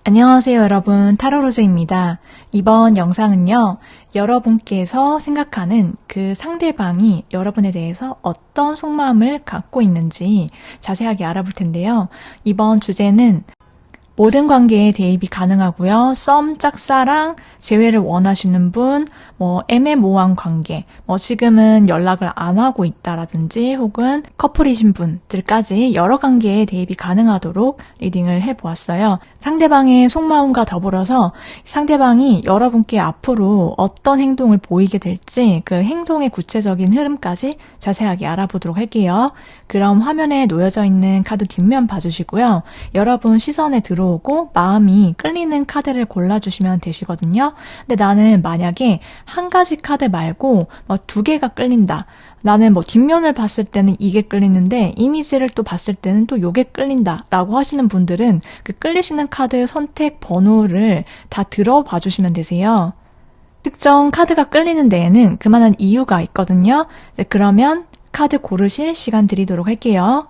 안녕하세요, 여러분. 타로로즈입니다. 이번 영상은요, 여러분께서 생각하는 그 상대방이 여러분에 대해서 어떤 속마음을 갖고 있는지 자세하게 알아볼 텐데요. 이번 주제는 모든 관계에 대입이 가능하고요. 썸, 짝사랑, 재회를 원하시는 분, 애매모호한 관계, 지금은 연락을 안 하고 있다라든지 혹은 커플이신 분들까지 여러 관계에 대입이 가능하도록 리딩을 해보았어요. 상대방의 속마음과 더불어서 상대방이 여러분께 앞으로 어떤 행동을 보이게 될지 그 행동의 구체적인 흐름까지 자세하게 알아보도록 할게요. 그럼 화면에 놓여져 있는 카드 뒷면 봐주시고요. 여러분 시선에 들어오고 마음이 끌리는 카드를 골라주시면 되시거든요. 근데 나는 만약에 한 가지 카드 말고 두 개가 끌린다. 나는 뒷면을 봤을 때는 이게 끌리는데 이미지를 또 봤을 때는 또 요게 끌린다 라고 하시는 분들은 그 끌리시는 카드 선택 번호를 다 들어봐 주시면 되세요. 특정 카드가 끌리는 데에는 그만한 이유가 있거든요. 네, 그러면 카드 고르실 시간 드리도록 할게요.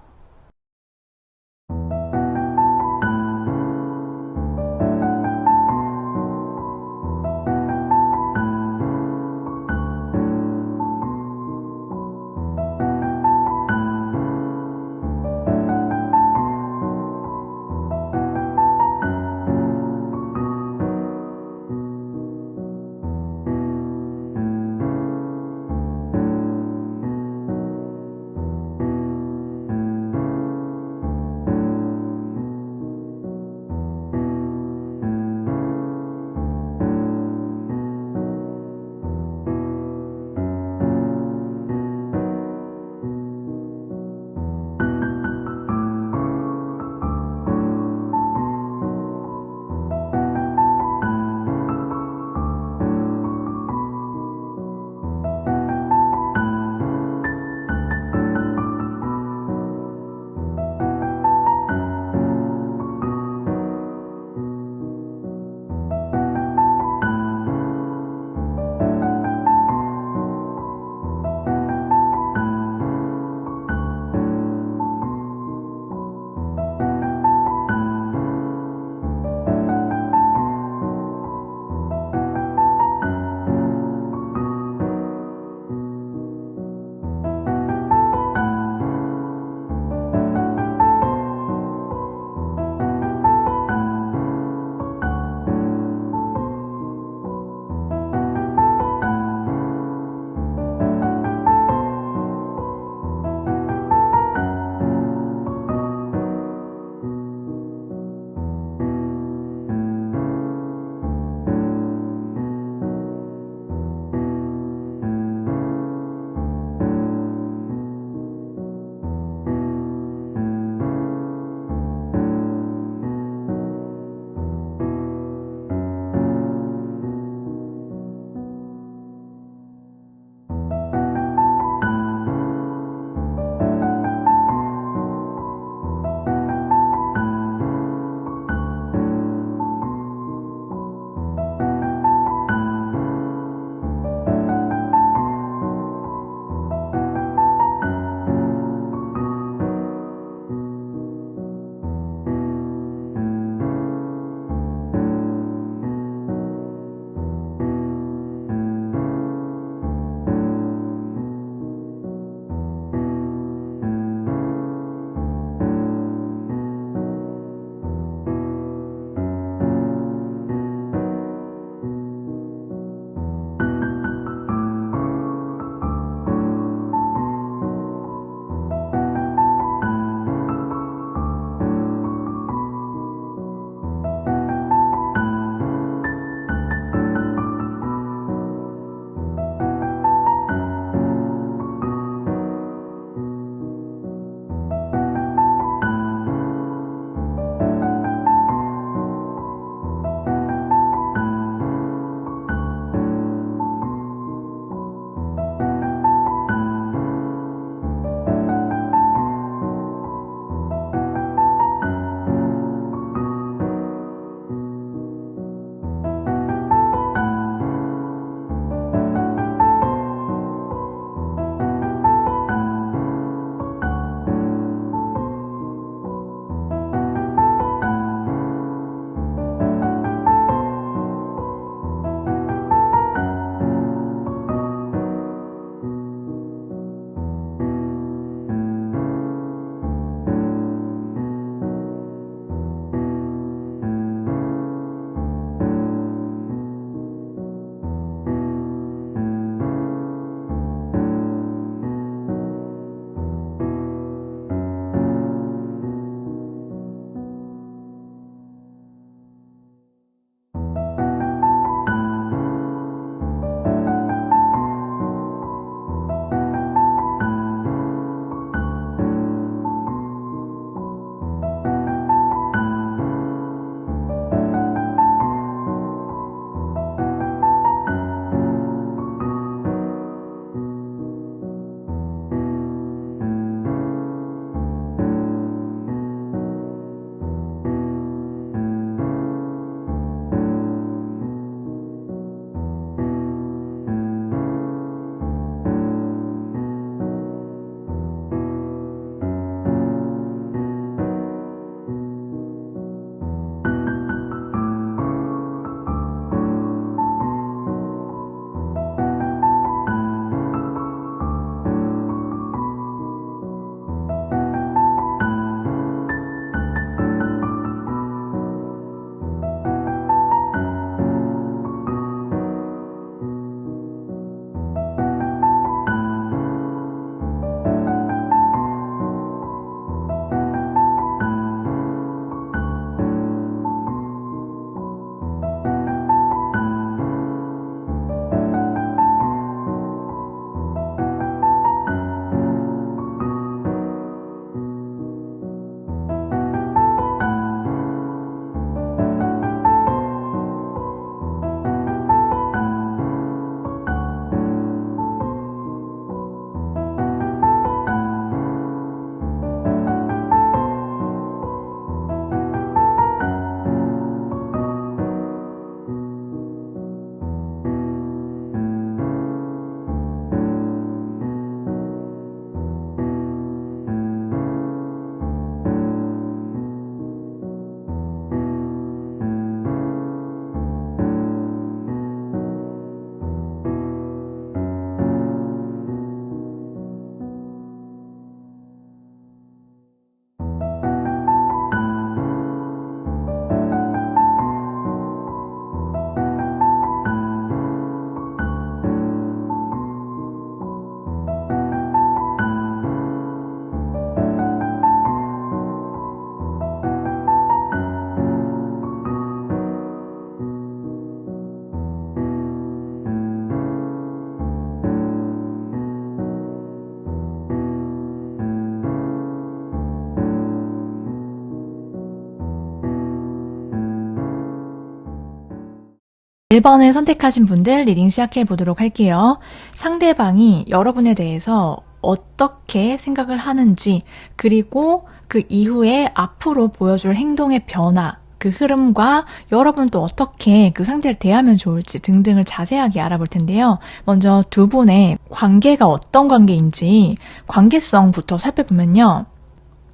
1번을 선택하신 분들 리딩 시작해 보도록 할게요. 상대방이 여러분에 대해서 어떻게 생각을 하는지, 그리고 그 이후에 앞으로 보여줄 행동의 변화, 그 흐름과 여러분은 또 어떻게 그 상대를 대하면 좋을지 등등을 자세하게 알아볼 텐데요. 먼저 두 분의 관계가 어떤 관계인지 관계성부터 살펴보면요.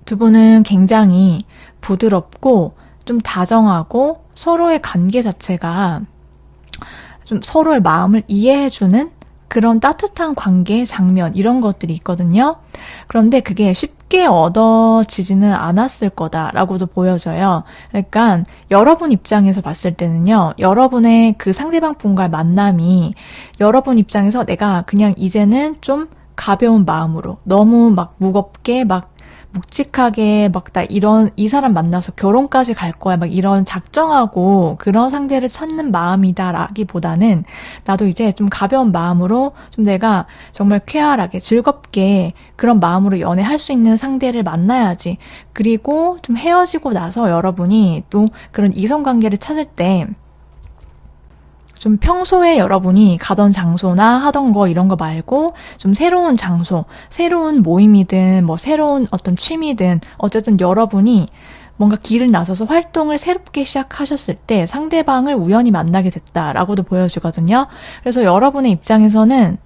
두 분은 굉장히 부드럽고 좀 다정하고 서로의 관계 자체가 좀 서로의 마음을 이해해주는 그런 따뜻한 관계 장면, 이런 것들이 있거든요. 그런데 그게 쉽게 얻어지지는 않았을 거다라고도 보여져요. 그러니까 여러분 입장에서 봤을 때는요, 여러분의 그 상대방 분과의 만남이 여러분 입장에서 내가 그냥 이제는 좀 가벼운 마음으로, 너무 막 무겁게 막 묵직하게 막 나 이 사람 만나서 결혼까지 갈 거야 막 이런 작정하고 그런 상대를 찾는 마음이다라기보다는 나도 이제 좀 가벼운 마음으로 좀 내가 정말 쾌활하게 즐겁게 그런 마음으로 연애할 수 있는 상대를 만나야지. 그리고 좀 헤어지고 나서 여러분이 또 그런 이성관계를 찾을 때 좀 평소에 여러분이 가던 장소나 하던 거 이런 거 말고 좀 새로운 장소, 새로운 모임이든 뭐 새로운 어떤 취미든 어쨌든 여러분이 뭔가 길을 나서서 활동을 새롭게 시작하셨을 때 상대방을 우연히 만나게 됐다라고도 보여지거든요. 그래서 여러분의 입장에서는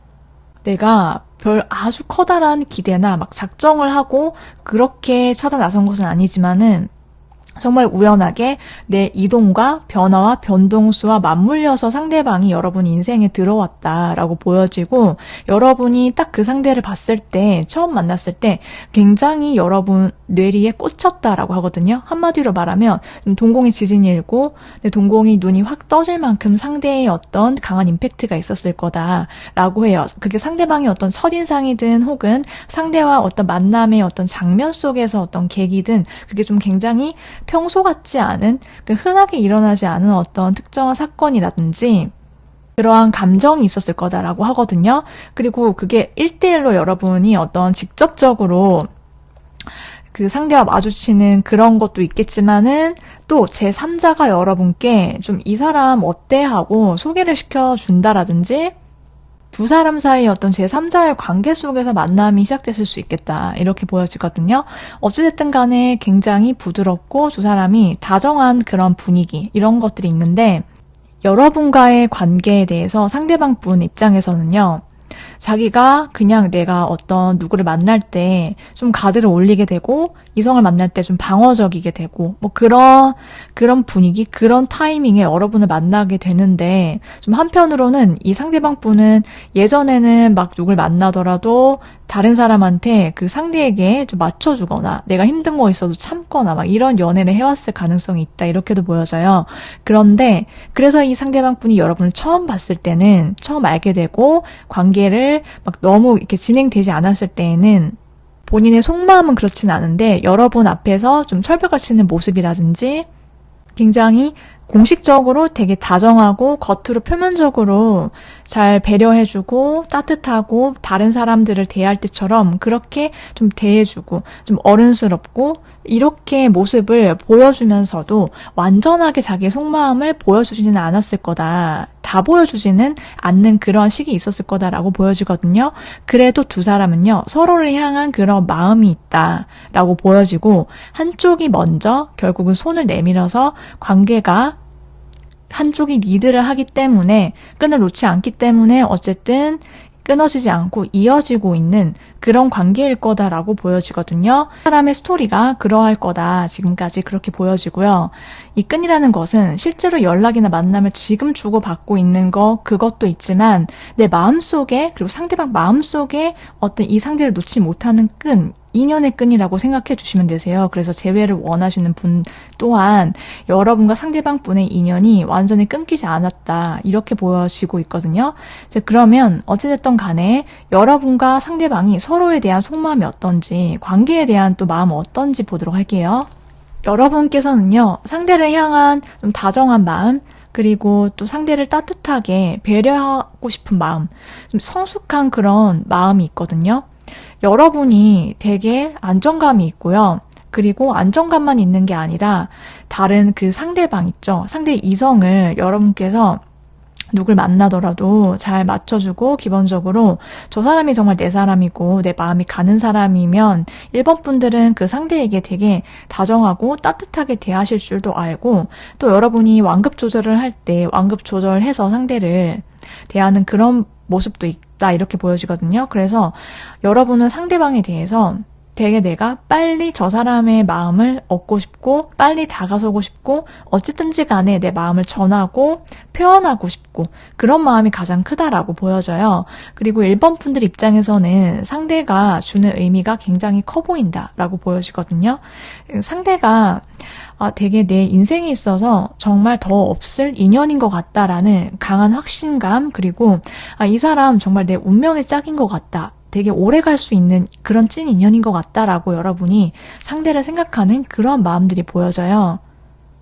내가 별 아주 커다란 기대나 막 작정을 하고 그렇게 찾아 나선 것은 아니지만은 정말 우연하게 내 이동과 변화와 변동수와 맞물려서 상대방이 여러분 인생에 들어왔다라고 보여지고, 여러분이 딱 그 상대를 봤을 때, 처음 만났을 때 굉장히 여러분 뇌리에 꽂혔다라고 하거든요. 한마디로 말하면 동공이 지진이 일고 내 동공이 눈이 확 떠질 만큼 상대의 어떤 강한 임팩트가 있었을 거다라고 해요. 그게 상대방의 어떤 첫인상이든 혹은 상대와 어떤 만남의 어떤 장면 속에서 어떤 계기든 그게 좀 굉장히 평소 같지 않은, 흔하게 일어나지 않은 어떤 특정한 사건이라든지 그러한 감정이 있었을 거다라고 하거든요. 그리고 그게 1대1로 여러분이 어떤 직접적으로 그 상대와 마주치는 그런 것도 있겠지만은 또 제3자가 여러분께 좀 이 사람 어때 하고 소개를 시켜준다라든지 두 사람 사이의 어떤 제3자의 관계 속에서 만남이 시작됐을 수 있겠다, 이렇게 보여지거든요. 어찌됐든 간에 굉장히 부드럽고 두 사람이 다정한 그런 분위기, 이런 것들이 있는데, 여러분과의 관계에 대해서 상대방 분 입장에서는요, 자기가 그냥 내가 어떤 누구를 만날 때 좀 가드를 올리게 되고 이성을 만날 때 좀 방어적이게 되고 뭐 그런 분위기, 그런 타이밍에 여러분을 만나게 되는데, 좀 한편으로는 이 상대방 분은 예전에는 막 누굴 만나더라도 다른 사람한테 그 상대에게 좀 맞춰주거나 내가 힘든 거 있어도 참거나 막 이런 연애를 해왔을 가능성이 있다, 이렇게도 보여져요. 그런데 그래서 이 상대방 분이 여러분을 처음 봤을 때는, 처음 알게 되고 관계를 막 너무 이렇게 진행되지 않았을 때에는 본인의 속마음은 그렇진 않은데 여러분 앞에서 좀 철벽을 치는 모습이라든지 굉장히 공식적으로 되게 다정하고 겉으로 표면적으로 잘 배려해주고 따뜻하고 다른 사람들을 대할 때처럼 그렇게 좀 대해주고 좀 어른스럽고 이렇게 모습을 보여주면서도 완전하게 자기의 속마음을 보여주지는 않았을 거다. 다 보여주지는 않는 그런 시기 있었을 거다라고 보여지거든요. 그래도 두 사람은요, 서로를 향한 그런 마음이 있다라고 보여지고, 한쪽이 먼저 결국은 손을 내밀어서 관계가 한쪽이 리드를 하기 때문에, 끈을 놓지 않기 때문에 어쨌든 끊어지지 않고 이어지고 있는 그런 관계일 거다라고 보여지거든요. 사람의 스토리가 그러할 거다, 지금까지 그렇게 보여지고요. 이 끈이라는 것은 실제로 연락이나 만남을 지금 주고받고 있는 그것도 있지만 내 마음속에, 그리고 상대방 마음속에 어떤 이 상대를 놓지 못하는 끈, 인연의 끈이라고 생각해 주시면 되세요. 그래서 재회를 원하시는 분 또한 여러분과 상대방 분의 인연이 완전히 끊기지 않았다, 이렇게 보여지고 있거든요. 이제 그러면 어찌됐든 간에 여러분과 상대방이 서로에 대한 속마음이 어떤지, 관계에 대한 또 마음은 어떤지 보도록 할게요. 여러분께서는요, 상대를 향한 좀 다정한 마음, 그리고 또 상대를 따뜻하게 배려하고 싶은 마음, 좀 성숙한 그런 마음이 있거든요. 여러분이 되게 안정감이 있고요. 그리고 안정감만 있는 게 아니라 다른 그 상대방 있죠. 상대 이성을 여러분께서 누굴 만나더라도 잘 맞춰주고 기본적으로 저 사람이 정말 내 사람이고 내 마음이 가는 사람이면 1번 분들은 그 상대에게 되게 다정하고 따뜻하게 대하실 줄도 알고 또 여러분이 완급 조절을 할 때 완급 조절해서 상대를 대하는 그런 모습도 있다 이렇게 보여지거든요. 그래서 여러분은 상대방에 대해서 되게 내가 빨리 저 사람의 마음을 얻고 싶고 빨리 다가서고 싶고 어쨌든지 간에 내 마음을 전하고 표현하고 싶고 그런 마음이 가장 크다라고 보여져요. 그리고 1번 분들 입장에서는 상대가 주는 의미가 굉장히 커 보인다라고 보여지거든요. 상대가 되게 내 인생에 있어서 정말 더 없을 인연인 것 같다라는 강한 확신감 그리고 이 사람 정말 내 운명의 짝인 것 같다. 되게 오래 갈 수 있는 그런 찐 인연인 것 같다라고 여러분이 상대를 생각하는 그런 마음들이 보여져요.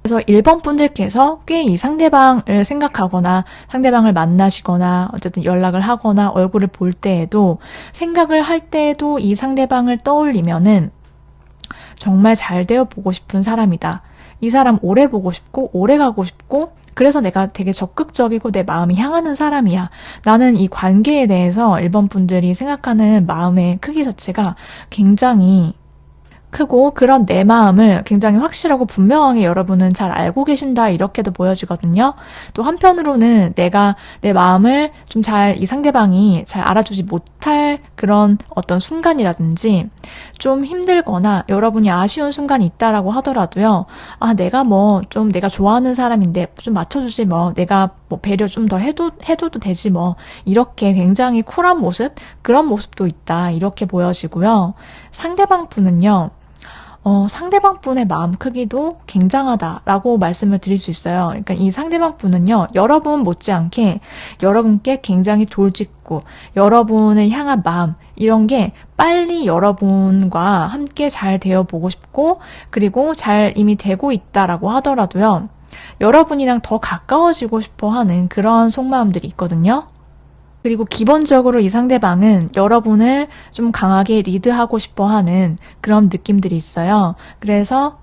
그래서 1번 분들께서 꽤 이 상대방을 생각하거나 상대방을 만나시거나 어쨌든 연락을 하거나 얼굴을 볼 때에도 생각을 할 때에도 이 상대방을 떠올리면은 정말 잘 되어 보고 싶은 사람이다. 이 사람 오래 보고 싶고 오래 가고 싶고 그래서 내가 되게 적극적이고 내 마음이 향하는 사람이야. 나는 이 관계에 대해서 1번 분들이 생각하는 마음의 크기 자체가 굉장히 크고 그런 내 마음을 굉장히 확실하고 분명하게 여러분은 잘 알고 계신다 이렇게도 보여지거든요. 또 한편으로는 내가 내 마음을 좀 잘 이 상대방이 잘 알아주지 못할 그런 어떤 순간이라든지 좀 힘들거나 여러분이 아쉬운 순간이 있다라고 하더라도요. 내가 뭐 좀 내가 좋아하는 사람인데 좀 맞춰주지 뭐 내가 뭐 배려 좀 더 해줘도 되지 뭐 이렇게 굉장히 쿨한 모습 그런 모습도 있다 이렇게 보여지고요. 상대방 분은요. 상대방 분의 마음 크기도 굉장하다라고 말씀을 드릴 수 있어요. 그러니까 이 상대방 분은요, 여러분 못지않게 여러분께 굉장히 돌직구, 여러분을 향한 마음, 이런 게 빨리 여러분과 함께 잘 되어 보고 싶고, 그리고 잘 이미 되고 있다라고 하더라도요, 여러분이랑 더 가까워지고 싶어 하는 그런 속마음들이 있거든요. 그리고 기본적으로 이 상대방은 여러분을 좀 강하게 리드하고 싶어 하는 그런 느낌들이 있어요. 그래서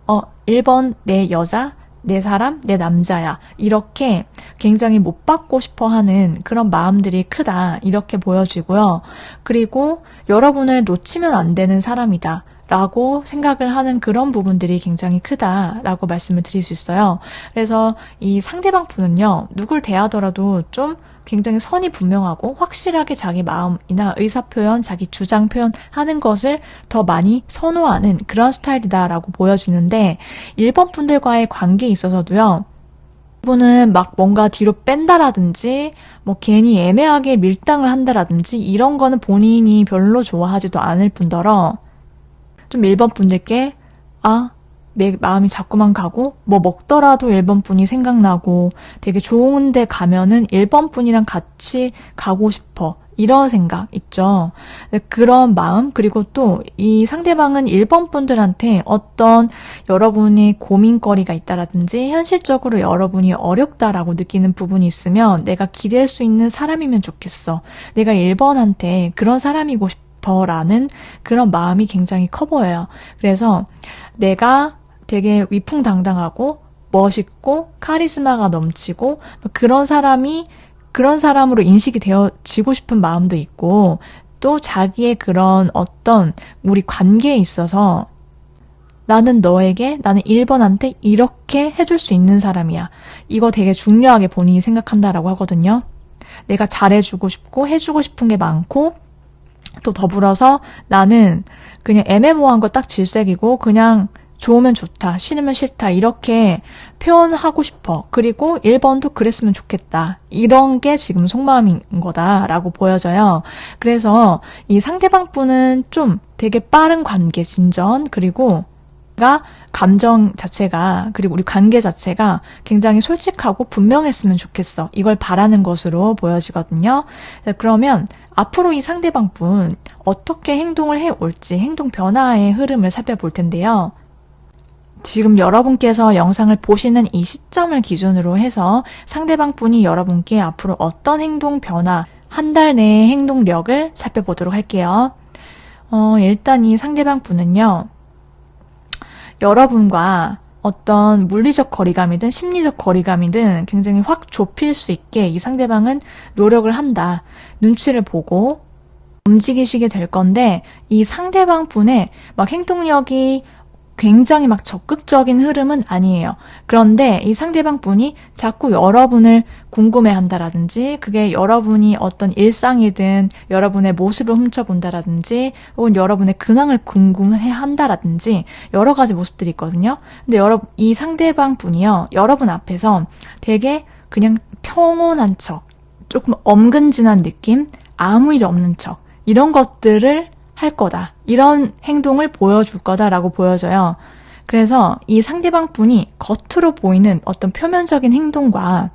1번 내 여자, 내 사람, 내 남자야. 이렇게 굉장히 못 받고 싶어 하는 그런 마음들이 크다. 이렇게 보여지고요. 그리고 여러분을 놓치면 안 되는 사람이다. 라고 생각을 하는 그런 부분들이 굉장히 크다라고 말씀을 드릴 수 있어요. 그래서 이 상대방 분은요, 누굴 대하더라도 좀 굉장히 선이 분명하고 확실하게 자기 마음이나 의사표현, 자기 주장 표현하는 것을 더 많이 선호하는 그런 스타일이다라고 보여지는데 1번 분들과의 관계에 있어서도요. 이분은 막 뭔가 뒤로 뺀다라든지 뭐 괜히 애매하게 밀당을 한다라든지 이런 거는 본인이 별로 좋아하지도 않을 뿐더러 좀 1번 분들께 내 마음이 자꾸만 가고 뭐 먹더라도 1번 분이 생각나고 되게 좋은 데 가면은 1번 분이랑 같이 가고 싶어. 이런 생각 있죠. 그런 마음 그리고 또 이 상대방은 1번 분들한테 어떤 여러분이 고민거리가 있다라든지 현실적으로 여러분이 어렵다라고 느끼는 부분이 있으면 내가 기댈 수 있는 사람이면 좋겠어. 내가 1번한테 그런 사람이고 싶어 라는 그런 마음이 굉장히 커 보여요. 그래서 내가 되게 위풍당당하고 멋있고 카리스마가 넘치고 그런 사람으로 인식이 되어지고 싶은 마음도 있고 또 자기의 그런 어떤 우리 관계에 있어서 나는 1번한테 이렇게 해줄 수 있는 사람이야. 이거 되게 중요하게 본인이 생각한다라고 하거든요. 내가 잘해주고 싶고 해주고 싶은 게 많고 또 더불어서 나는 그냥 애매모호한 거 딱 질색이고 그냥 좋으면 좋다, 싫으면 싫다 이렇게 표현하고 싶어. 그리고 1번도 그랬으면 좋겠다. 이런 게 지금 속마음인 거다라고 보여져요. 그래서 이 상대방 분은 좀 되게 빠른 관계 진전 그리고 감정 자체가 그리고 우리 관계 자체가 굉장히 솔직하고 분명했으면 좋겠어. 이걸 바라는 것으로 보여지거든요. 그러면 앞으로 이 상대방 분 어떻게 행동을 해올지 행동 변화의 흐름을 살펴볼 텐데요. 지금 여러분께서 영상을 보시는 이 시점을 기준으로 해서 상대방 분이 여러분께 앞으로 어떤 행동 변화, 한 달 내의 행동력을 살펴보도록 할게요. 일단 이 상대방 분은요, 여러분과 어떤 물리적 거리감이든 심리적 거리감이든 굉장히 확 좁힐 수 있게 이 상대방은 노력을 한다. 눈치를 보고 움직이시게 될 건데 이 상대방 분의 막 행동력이 굉장히 막 적극적인 흐름은 아니에요. 그런데 이 상대방 분이 자꾸 여러분을 궁금해한다라든지 그게 여러분이 어떤 일상이든 여러분의 모습을 훔쳐본다라든지 혹은 여러분의 근황을 궁금해한다라든지 여러 가지 모습들이 있거든요. 근데 이 상대방 분이요. 여러분 앞에서 되게 그냥 평온한 척, 조금 엄근진한 느낌, 아무 일 없는 척 이런 것들을 할 거다. 이런 행동을 보여줄 거다라고 보여져요. 그래서 이 상대방 분이 겉으로 보이는 어떤 표면적인 행동과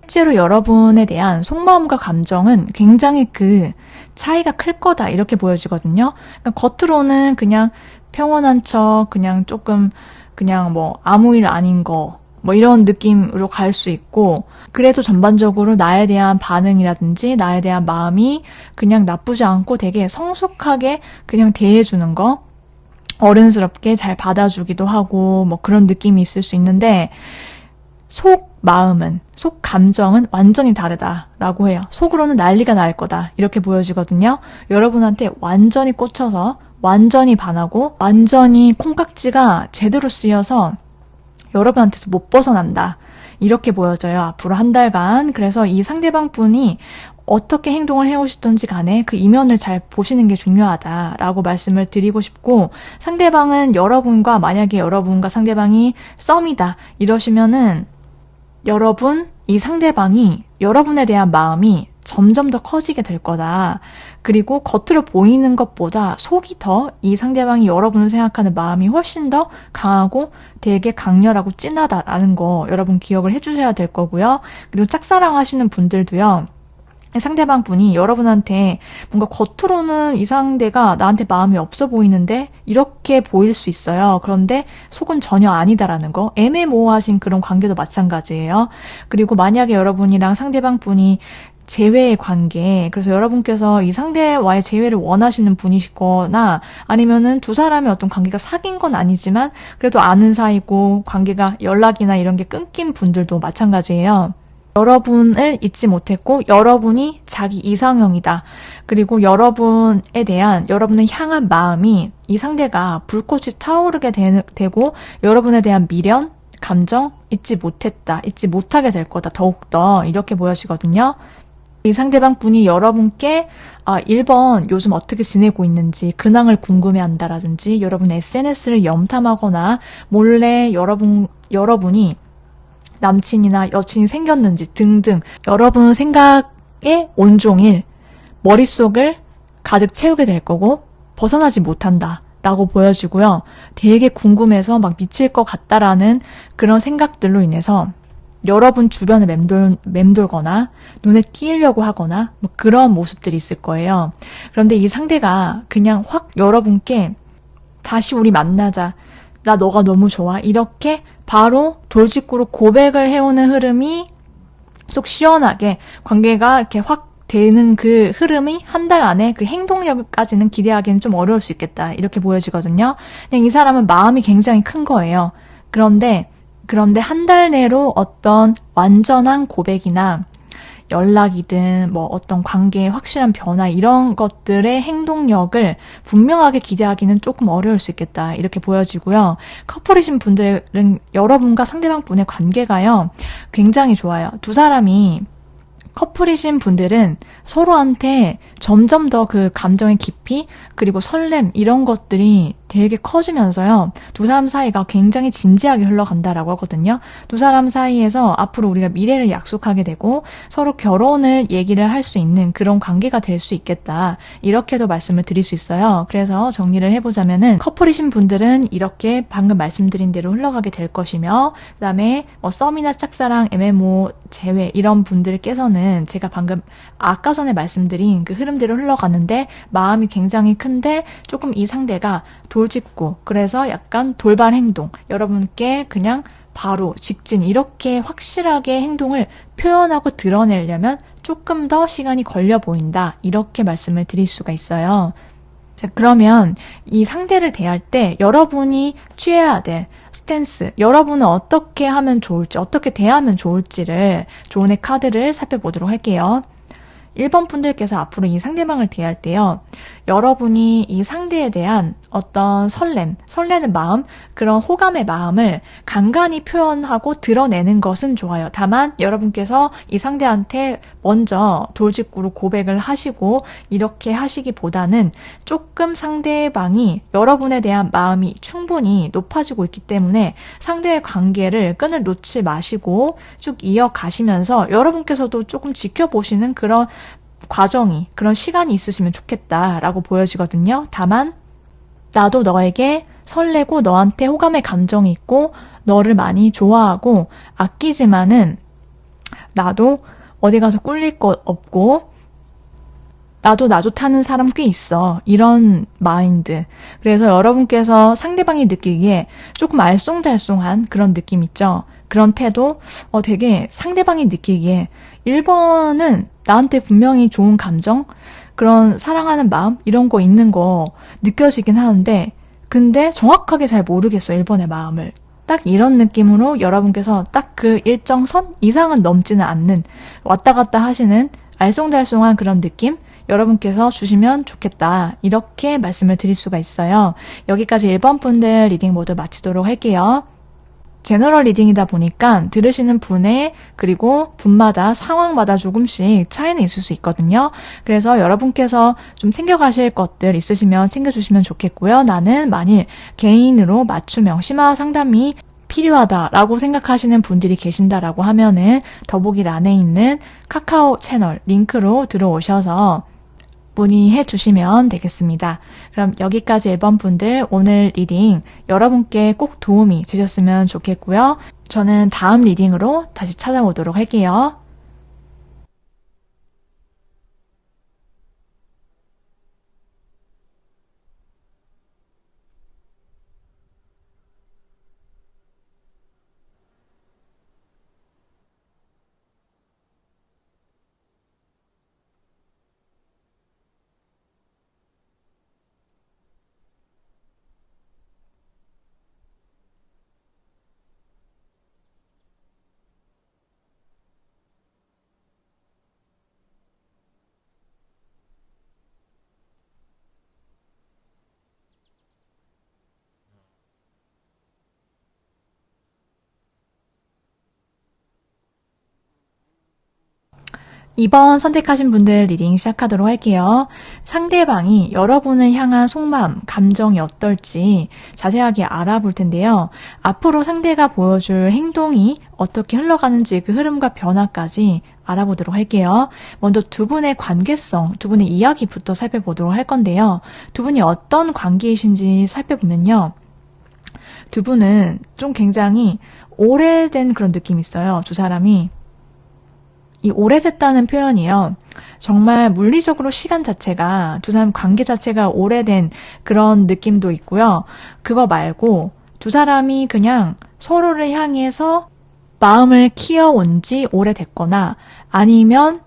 실제로 여러분에 대한 속마음과 감정은 굉장히 그 차이가 클 거다. 이렇게 보여지거든요. 그러니까 겉으로는 그냥 평온한 척, 그냥 조금 그냥 뭐 아무 일 아닌 거 뭐 이런 느낌으로 갈 수 있고 그래도 전반적으로 나에 대한 반응이라든지 나에 대한 마음이 그냥 나쁘지 않고 되게 성숙하게 그냥 대해주는 거 어른스럽게 잘 받아주기도 하고 뭐 그런 느낌이 있을 수 있는데 속 마음은 속 감정은 완전히 다르다라고 해요. 속으로는 난리가 날 거다 이렇게 보여지거든요. 여러분한테 완전히 꽂혀서 완전히 반하고 완전히 콩깍지가 제대로 쓰여서 여러분한테서 못 벗어난다. 이렇게 보여져요. 앞으로 한 달간. 그래서 이 상대방 분이 어떻게 행동을 해오시든지 간에 그 이면을 잘 보시는 게 중요하다라고 말씀을 드리고 싶고 상대방은 만약에 여러분과 상대방이 썸이다. 이러시면은 이 상대방이 여러분에 대한 마음이 점점 더 커지게 될 거다. 그리고 겉으로 보이는 것보다 속이 더 이 상대방이 여러분을 생각하는 마음이 훨씬 더 강하고 되게 강렬하고 진하다라는 거 여러분 기억을 해주셔야 될 거고요. 그리고 짝사랑하시는 분들도요. 상대방 분이 여러분한테 뭔가 겉으로는 이 상대가 나한테 마음이 없어 보이는데 이렇게 보일 수 있어요. 그런데 속은 전혀 아니다라는 거. 애매모호하신 그런 관계도 마찬가지예요. 그리고 만약에 여러분이랑 상대방 분이 재회의 관계, 그래서 여러분께서 이 상대와의 재회를 원하시는 분이시거나 아니면은 두 사람의 어떤 관계가 사귄 건 아니지만 그래도 아는 사이고 관계가 연락이나 이런 게 끊긴 분들도 마찬가지예요. 여러분을 잊지 못했고 여러분이 자기 이상형이다. 그리고 여러분에 대한 여러분을 향한 마음이 이 상대가 불꽃이 타오르게 되고 여러분에 대한 미련, 감정 잊지 못했다. 잊지 못하게 될 거다. 더욱더 이렇게 보여지거든요. 이 상대방 분이 여러분께 1번 요즘 어떻게 지내고 있는지 근황을 궁금해한다라든지 여러분 SNS를 염탐하거나 몰래 여러분이 남친이나 여친이 생겼는지 등등 여러분 생각에 온종일 머릿속을 가득 채우게 될 거고 벗어나지 못한다 라고 보여지고요. 되게 궁금해서 막 미칠 것 같다라는 그런 생각들로 인해서 여러분 주변을 맴돌거나 눈에 띄려고 하거나 뭐 그런 모습들이 있을 거예요. 그런데 이 상대가 그냥 확 여러분께 다시 우리 만나자. 나 너가 너무 좋아. 이렇게 바로 돌직구로 고백을 해오는 흐름이 속 시원하게 관계가 이렇게 확 되는 그 흐름이 한 달 안에 그 행동력까지는 기대하기는 좀 어려울 수 있겠다. 이렇게 보여지거든요. 그냥 이 사람은 마음이 굉장히 큰 거예요. 그런데 한 달 내로 어떤 완전한 고백이나 연락이든 뭐 어떤 관계의 확실한 변화 이런 것들의 행동력을 분명하게 기대하기는 조금 어려울 수 있겠다 이렇게 보여지고요. 커플이신 분들은 여러분과 상대방 분의 관계가요 굉장히 좋아요. 두 사람이 커플이신 분들은 서로한테 점점 더 그 감정의 깊이 그리고 설렘 이런 것들이 되게 커지면서요. 두 사람 사이가 굉장히 진지하게 흘러간다라고 하거든요. 두 사람 사이에서 앞으로 우리가 미래를 약속하게 되고 서로 결혼을 얘기를 할 수 있는 그런 관계가 될 수 있겠다. 이렇게도 말씀을 드릴 수 있어요. 그래서 정리를 해보자면은 커플이신 분들은 이렇게 방금 말씀드린 대로 흘러가게 될 것이며 그다음에 뭐 썸이나 짝사랑, MMO, 재회 이런 분들께서는 제가 방금 아까 전에 말씀드린 그 흐름대로 흘러가는데 마음이 굉장히 큰데 조금 이 상대가 돌직구 그래서 약간 돌발 행동 여러분께 그냥 바로 직진 이렇게 확실하게 행동을 표현하고 드러내려면 조금 더 시간이 걸려 보인다 이렇게 말씀을 드릴 수가 있어요. 자, 그러면 이 상대를 대할 때 여러분이 취해야 될 스탠스, 여러분은 어떻게 하면 좋을지, 어떻게 대하면 좋을지를 조언의 카드를 살펴보도록 할게요. 1번 분들께서 앞으로 이 상대방을 대할 때요. 여러분이 이 상대에 대한 어떤 설레는 마음, 그런 호감의 마음을 간간히 표현하고 드러내는 것은 좋아요. 다만 여러분께서 이 상대한테 먼저 돌직구로 고백을 하시고 이렇게 하시기보다는 조금 상대방이 여러분에 대한 마음이 충분히 높아지고 있기 때문에 상대의 관계를 끈을 놓지 마시고 쭉 이어가시면서 여러분께서도 조금 지켜보시는 그런 그런 시간이 있으시면 좋겠다라고 보여지거든요. 다만 나도 너에게 설레고 너한테 호감의 감정이 있고 너를 많이 좋아하고 아끼지만은 나도 어디 가서 꿀릴 것 없고 나도 나 좋다는 사람 꽤 있어. 이런 마인드. 그래서 여러분께서 상대방이 느끼기에 조금 알쏭달쏭한 그런 느낌 있죠. 그런 태도 되게 상대방이 느끼기에 1번은 나한테 분명히 좋은 감정, 그런 사랑하는 마음 이런 거 있는 거 느껴지긴 하는데 근데 정확하게 잘 모르겠어 1번의 마음을. 딱 이런 느낌으로 여러분께서 딱 그 일정 선 이상은 넘지는 않는 왔다 갔다 하시는 알쏭달쏭한 그런 느낌 여러분께서 주시면 좋겠다. 이렇게 말씀을 드릴 수가 있어요. 여기까지 1번 분들 리딩 모두 마치도록 할게요. 제너럴 리딩이다 보니까 들으시는 분의 그리고 분마다 상황마다 조금씩 차이는 있을 수 있거든요. 그래서 여러분께서 좀 챙겨가실 것들 있으시면 챙겨주시면 좋겠고요. 나는 만일 개인으로 맞춤형 심화 상담이 필요하다라고 생각하시는 분들이 계신다라고 하면은 더보기란에 있는 카카오 채널 링크로 들어오셔서 문의해 주시면 되겠습니다. 그럼 여기까지 1번 분들 오늘 리딩 여러분께 꼭 도움이 되셨으면 좋겠고요. 저는 다음 리딩으로 다시 찾아오도록 할게요. 이번 선택하신 분들 리딩 시작하도록 할게요. 상대방이 여러분을 향한 속마음, 감정이 어떨지 자세하게 알아볼 텐데요. 앞으로 상대가 보여줄 행동이 어떻게 흘러가는지 그 흐름과 변화까지 알아보도록 할게요. 먼저 두 분의 관계성, 두 분의 이야기부터 살펴보도록 할 건데요. 두 분이 어떤 관계이신지 살펴보면요. 두 분은 좀 굉장히 오래된 그런 느낌이 있어요. 두 사람이. 이 오래됐다는 표현이요. 정말 물리적으로 시간 자체가 두 사람 관계 자체가 오래된 그런 느낌도 있고요. 그거 말고 두 사람이 그냥 서로를 향해서 마음을 키워온 지 오래됐거나 아니면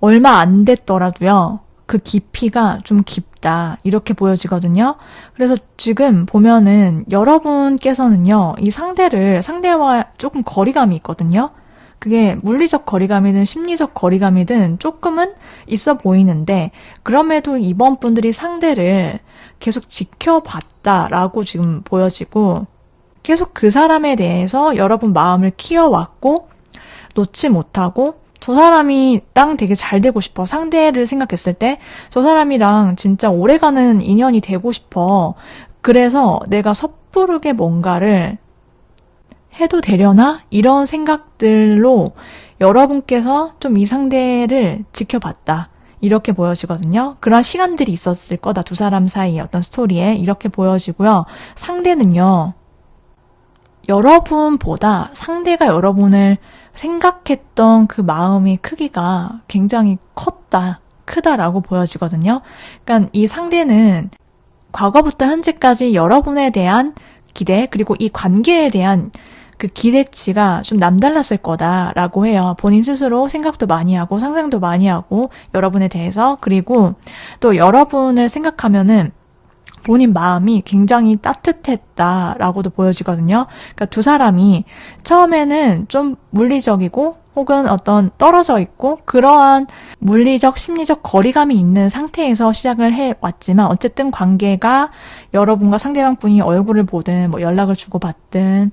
얼마 안 됐더라도요. 그 깊이가 좀 깊다. 이렇게 보여지거든요. 그래서 지금 보면은 여러분께서는요. 이 상대와 조금 거리감이 있거든요. 그게 물리적 거리감이든 심리적 거리감이든 조금은 있어 보이는데 그럼에도 이번 분들이 상대를 계속 지켜봤다라고 지금 보여지고 계속 그 사람에 대해서 여러분 마음을 키워왔고 놓지 못하고 저 사람이랑 되게 잘 되고 싶어. 상대를 생각했을 때 저 사람이랑 진짜 오래가는 인연이 되고 싶어. 그래서 내가 섣부르게 뭔가를 해도 되려나? 이런 생각들로 여러분께서 좀 이 상대를 지켜봤다. 이렇게 보여지거든요. 그런 시간들이 있었을 거다. 두 사람 사이의 어떤 스토리에 이렇게 보여지고요. 상대는요. 여러분보다 상대가 여러분을 생각했던 그 마음의 크기가 굉장히 크다라고 보여지거든요. 그러니까 이 상대는 과거부터 현재까지 여러분에 대한 기대 그리고 이 관계에 대한 그 기대치가 좀 남달랐을 거다라고 해요. 본인 스스로 생각도 많이 하고 상상도 많이 하고 여러분에 대해서 그리고 또 여러분을 생각하면은 본인 마음이 굉장히 따뜻했다라고도 보여지거든요. 그러니까 두 사람이 처음에는 좀 물리적이고 혹은 어떤 떨어져 있고 그러한 물리적, 심리적 거리감이 있는 상태에서 시작을 해왔지만 어쨌든 관계가 여러분과 상대방 분이 얼굴을 보든 뭐 연락을 주고받든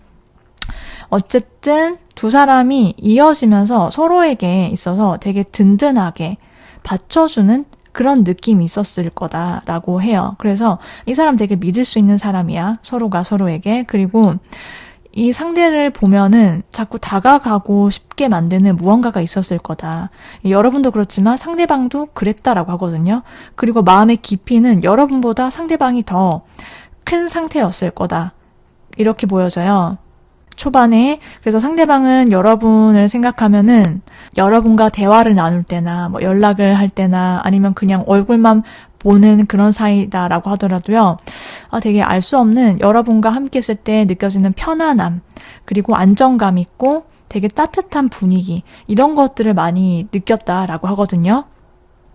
어쨌든 두 사람이 이어지면서 서로에게 있어서 되게 든든하게 받쳐주는 그런 느낌이 있었을 거다라고 해요. 그래서 이 사람 되게 믿을 수 있는 사람이야. 서로가 서로에게. 그리고 이 상대를 보면은 자꾸 다가가고 싶게 만드는 무언가가 있었을 거다. 여러분도 그렇지만 상대방도 그랬다라고 하거든요. 그리고 마음의 깊이는 여러분보다 상대방이 더 큰 상태였을 거다. 이렇게 보여져요. 초반에. 그래서 상대방은 여러분을 생각하면은 여러분과 대화를 나눌 때나 뭐 연락을 할 때나 아니면 그냥 얼굴만 보는 그런 사이다라고 하더라도요. 되게 알 수 없는 여러분과 함께 있을 때 느껴지는 편안함, 그리고 안정감 있고 되게 따뜻한 분위기, 이런 것들을 많이 느꼈다라고 하거든요.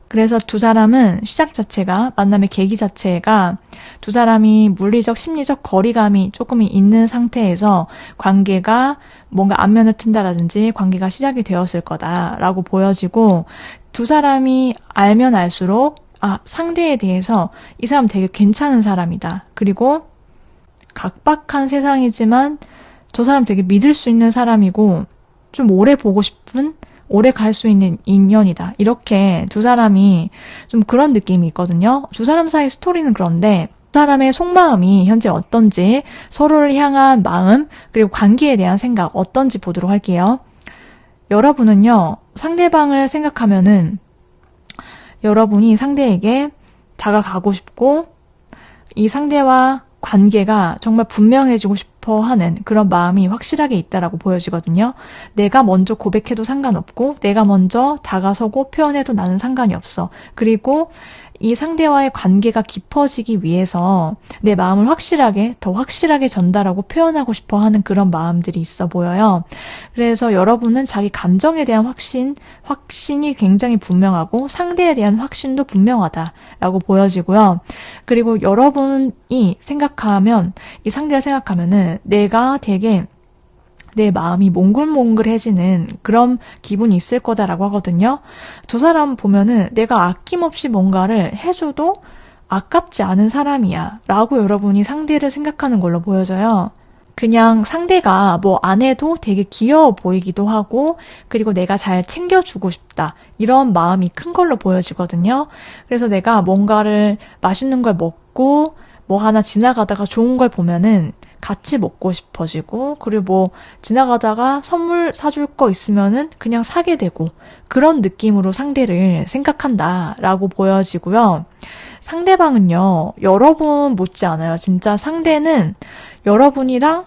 그래서 두 사람은 시작 자체가, 만남의 계기 자체가 두 사람이 물리적, 심리적 거리감이 조금 있는 상태에서 관계가 뭔가 안면을 튼다라든지 관계가 시작이 되었을 거다라고 보여지고, 두 사람이 알면 알수록 상대에 대해서 이 사람 되게 괜찮은 사람이다. 그리고 각박한 세상이지만 저 사람 되게 믿을 수 있는 사람이고 좀 오래 보고 싶은, 오래 갈 수 있는 인연이다. 이렇게 두 사람이 좀 그런 느낌이 있거든요. 두 사람 사이 스토리는 그런데 두 사람의 속마음이 현재 어떤지, 서로를 향한 마음, 그리고 관계에 대한 생각 어떤지 보도록 할게요. 여러분은요, 상대방을 생각하면은 여러분이 상대에게 다가가고 싶고 이 상대와 관계가 정말 분명해지고 싶어 하는 그런 마음이 확실하게 있다라고 보여지거든요. 내가 먼저 고백해도 상관없고 내가 먼저 다가서고 표현해도 나는 상관이 없어. 그리고 이 상대와의 관계가 깊어지기 위해서 내 마음을 더 확실하게 전달하고 표현하고 싶어 하는 그런 마음들이 있어 보여요. 그래서 여러분은 자기 감정에 대한 확신이 굉장히 분명하고 상대에 대한 확신도 분명하다라고 보여지고요. 그리고 여러분이 생각하면, 이 상대를 생각하면은 내가 되게 내 마음이 몽글몽글해지는 그런 기분이 있을 거다라고 하거든요. 저 사람 보면은 내가 아낌없이 뭔가를 해줘도 아깝지 않은 사람이야 라고 여러분이 상대를 생각하는 걸로 보여져요. 그냥 상대가 뭐 안 해도 되게 귀여워 보이기도 하고, 그리고 내가 잘 챙겨주고 싶다, 이런 마음이 큰 걸로 보여지거든요. 그래서 내가 뭔가를 맛있는 걸 먹고 뭐 하나 지나가다가 좋은 걸 보면은 같이 먹고 싶어지고, 그리고 뭐 지나가다가 선물 사줄 거 있으면은 그냥 사게 되고, 그런 느낌으로 상대를 생각한다라고 보여지고요. 상대방은요, 여러분 못지 않아요. 진짜 상대는 여러분이랑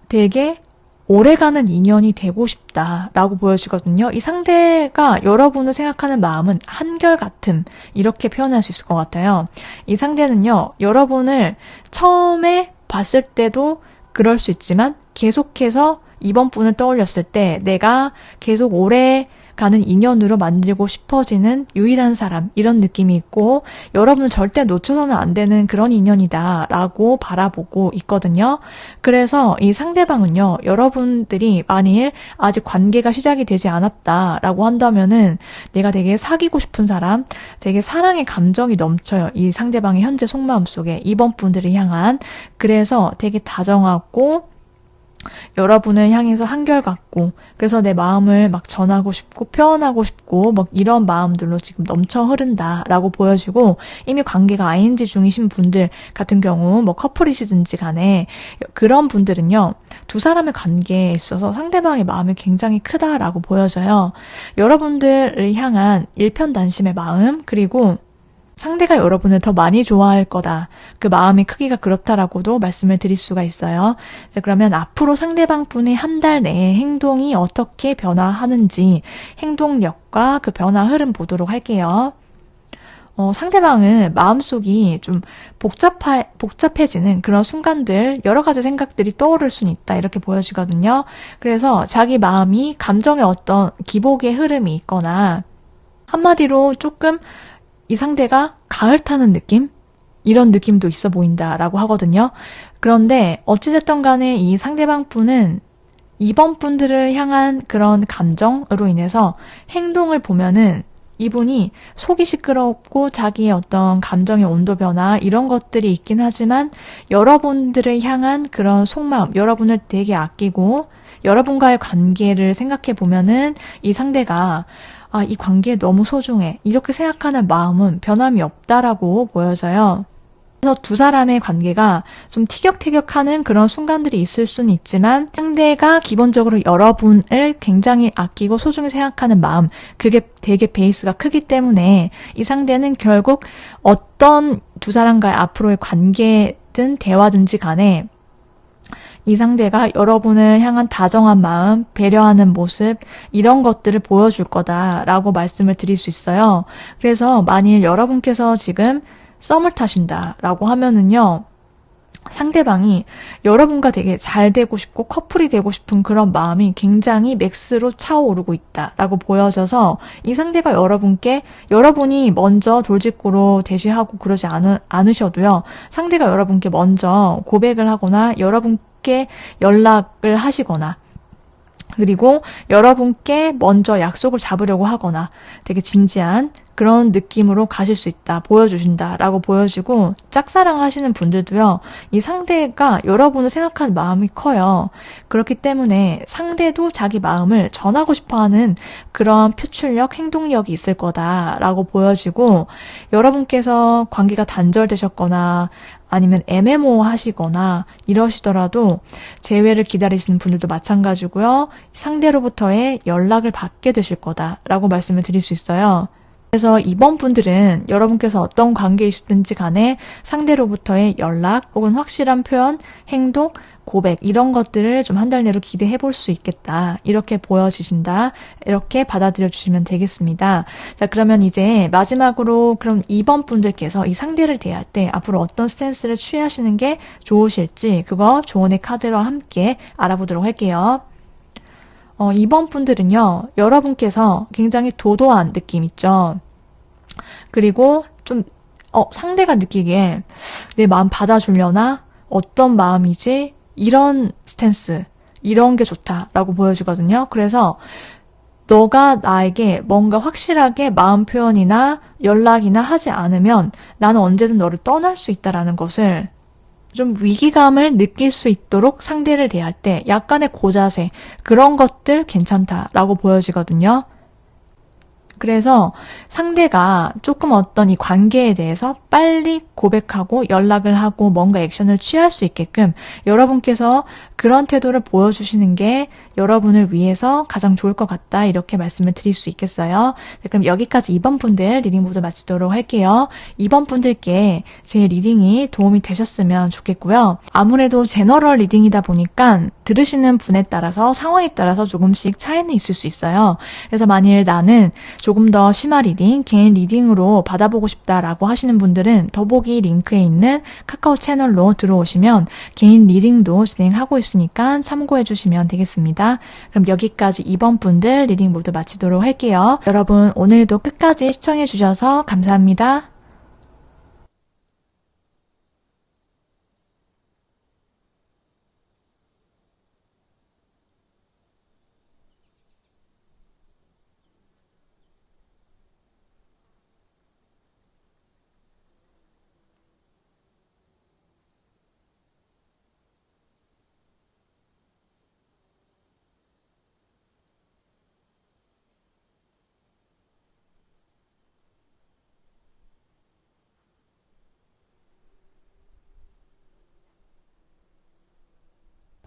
되게 오래가는 인연이 되고 싶다라고 보여지거든요. 이 상대가 여러분을 생각하는 마음은 한결같음, 이렇게 표현할 수 있을 것 같아요. 이 상대는요, 여러분을 처음에 봤을 때도 그럴 수 있지만 계속해서 이번 분을 떠올렸을 때 내가 계속 오래 가는 인연으로 만들고 싶어지는 유일한 사람, 이런 느낌이 있고, 여러분은 절대 놓쳐서는 안 되는 그런 인연이다 라고 바라보고 있거든요. 그래서 이 상대방은요, 여러분들이 만일 아직 관계가 시작이 되지 않았다 라고 한다면은 내가 되게 사귀고 싶은 사람, 되게 사랑의 감정이 넘쳐요. 이 상대방의 현재 속마음 속에, 이번 분들을 향한. 그래서 되게 다정하고 여러분을 향해서 한결같고, 그래서 내 마음을 막 전하고 싶고 표현하고 싶고 막 이런 마음들로 지금 넘쳐 흐른다라고 보여지고, 이미 관계가 ING 중이신 분들 같은 경우 뭐 커플이시든지 간에 그런 분들은요, 두 사람의 관계에 있어서 상대방의 마음이 굉장히 크다라고 보여져요. 여러분들을 향한 일편단심의 마음, 그리고 상대가 여러분을 더 많이 좋아할 거다, 그 마음의 크기가 그렇다라고도 말씀을 드릴 수가 있어요. 자, 그러면 앞으로 상대방 분의 한 달 내에 행동이 어떻게 변화하는지 행동력과 그 변화 흐름 보도록 할게요. 상대방은 마음속이 좀 복잡해지는 그런 순간들, 여러 가지 생각들이 떠오를 수는 있다, 이렇게 보여지거든요. 그래서 자기 마음이 감정의 어떤 기복의 흐름이 있거나, 한마디로 조금 이 상대가 가을 타는 느낌? 이런 느낌도 있어 보인다라고 하거든요. 그런데 어찌됐든 간에 이 상대방 분은 이번 분들을 향한 그런 감정으로 인해서 행동을 보면은 이분이 속이 시끄럽고 자기의 어떤 감정의 온도 변화 이런 것들이 있긴 하지만 여러분들을 향한 그런 속마음, 여러분을 되게 아끼고 여러분과의 관계를 생각해 보면은 이 상대가 이 관계 너무 소중해. 이렇게 생각하는 마음은 변함이 없다라고 보여져요. 그래서 두 사람의 관계가 좀 티격태격하는 그런 순간들이 있을 수는 있지만 상대가 기본적으로 여러분을 굉장히 아끼고 소중히 생각하는 마음, 그게 되게 베이스가 크기 때문에 이 상대는 결국 어떤 두 사람과의 앞으로의 관계든 대화든지 간에 이 상대가 여러분을 향한 다정한 마음, 배려하는 모습 이런 것들을 보여줄 거다라고 말씀을 드릴 수 있어요. 그래서 만일 여러분께서 지금 썸을 타신다라고 하면은요. 상대방이 여러분과 되게 잘 되고 싶고 커플이 되고 싶은 그런 마음이 굉장히 맥스로 차오르고 있다라고 보여져서 이 상대가 여러분이 먼저 돌직구로 대시하고 그러지 않으셔도요. 상대가 여러분께 먼저 고백을 하거나 여러분께 연락을 하시거나 그리고 여러분께 먼저 약속을 잡으려고 하거나 되게 진지한 그런 느낌으로 가실 수 있다, 보여주신다라고 보여지고 짝사랑 하시는 분들도요. 이 상대가 여러분을 생각하는 마음이 커요. 그렇기 때문에 상대도 자기 마음을 전하고 싶어하는 그런 표출력, 행동력이 있을 거다라고 보여지고 여러분께서 관계가 단절되셨거나 아니면 애매모호하시거나 이러시더라도 재회를 기다리시는 분들도 마찬가지고요. 상대로부터의 연락을 받게 되실 거다라고 말씀을 드릴 수 있어요. 그래서 이번 분들은 여러분께서 어떤 관계이시든지 간에 상대로부터의 연락 혹은 확실한 표현, 행동, 고백 이런 것들을 좀 한 달 내로 기대해 볼 수 있겠다. 이렇게 보여지신다. 이렇게 받아들여 주시면 되겠습니다. 자, 그러면 이제 마지막으로 그럼 이번 분들께서 이 상대를 대할 때 앞으로 어떤 스탠스를 취하시는 게 좋으실지 그거 조언의 카드와 함께 알아보도록 할게요. 이번 분들은요, 여러분께서 굉장히 도도한 느낌 있죠? 그리고 좀, 상대가 느끼기에 내 마음 받아주려나? 어떤 마음이지? 이런 스탠스, 이런 게 좋다라고 보여주거든요. 그래서 너가 나에게 뭔가 확실하게 마음 표현이나 연락이나 하지 않으면 나는 언제든 너를 떠날 수 있다라는 것을 좀 위기감을 느낄 수 있도록 상대를 대할 때 약간의 고자세 그런 것들 괜찮다라고 보여지거든요. 그래서 상대가 조금 어떤 이 관계에 대해서 빨리 고백하고 연락을 하고 뭔가 액션을 취할 수 있게끔 여러분께서 그런 태도를 보여주시는 게 여러분을 위해서 가장 좋을 것 같다 이렇게 말씀을 드릴 수 있겠어요. 네, 그럼 여기까지 2번 분들 리딩 모두 마치도록 할게요. 2번 분들께 제 리딩이 도움이 되셨으면 좋겠고요. 아무래도 제너럴 리딩이다 보니까 들으시는 분에 따라서 상황에 따라서 조금씩 차이는 있을 수 있어요. 그래서 만일 나는 조금 더 심화 리딩, 개인 리딩으로 받아보고 싶다라고 하시는 분들은 더보기 링크에 있는 카카오 채널로 들어오시면 개인 리딩도 진행하고 있으니까 참고해 주시면 되겠습니다. 그럼 여기까지 2번 분들 리딩 모두 마치도록 할게요. 여러분 오늘도 끝까지 시청해 주셔서 감사합니다.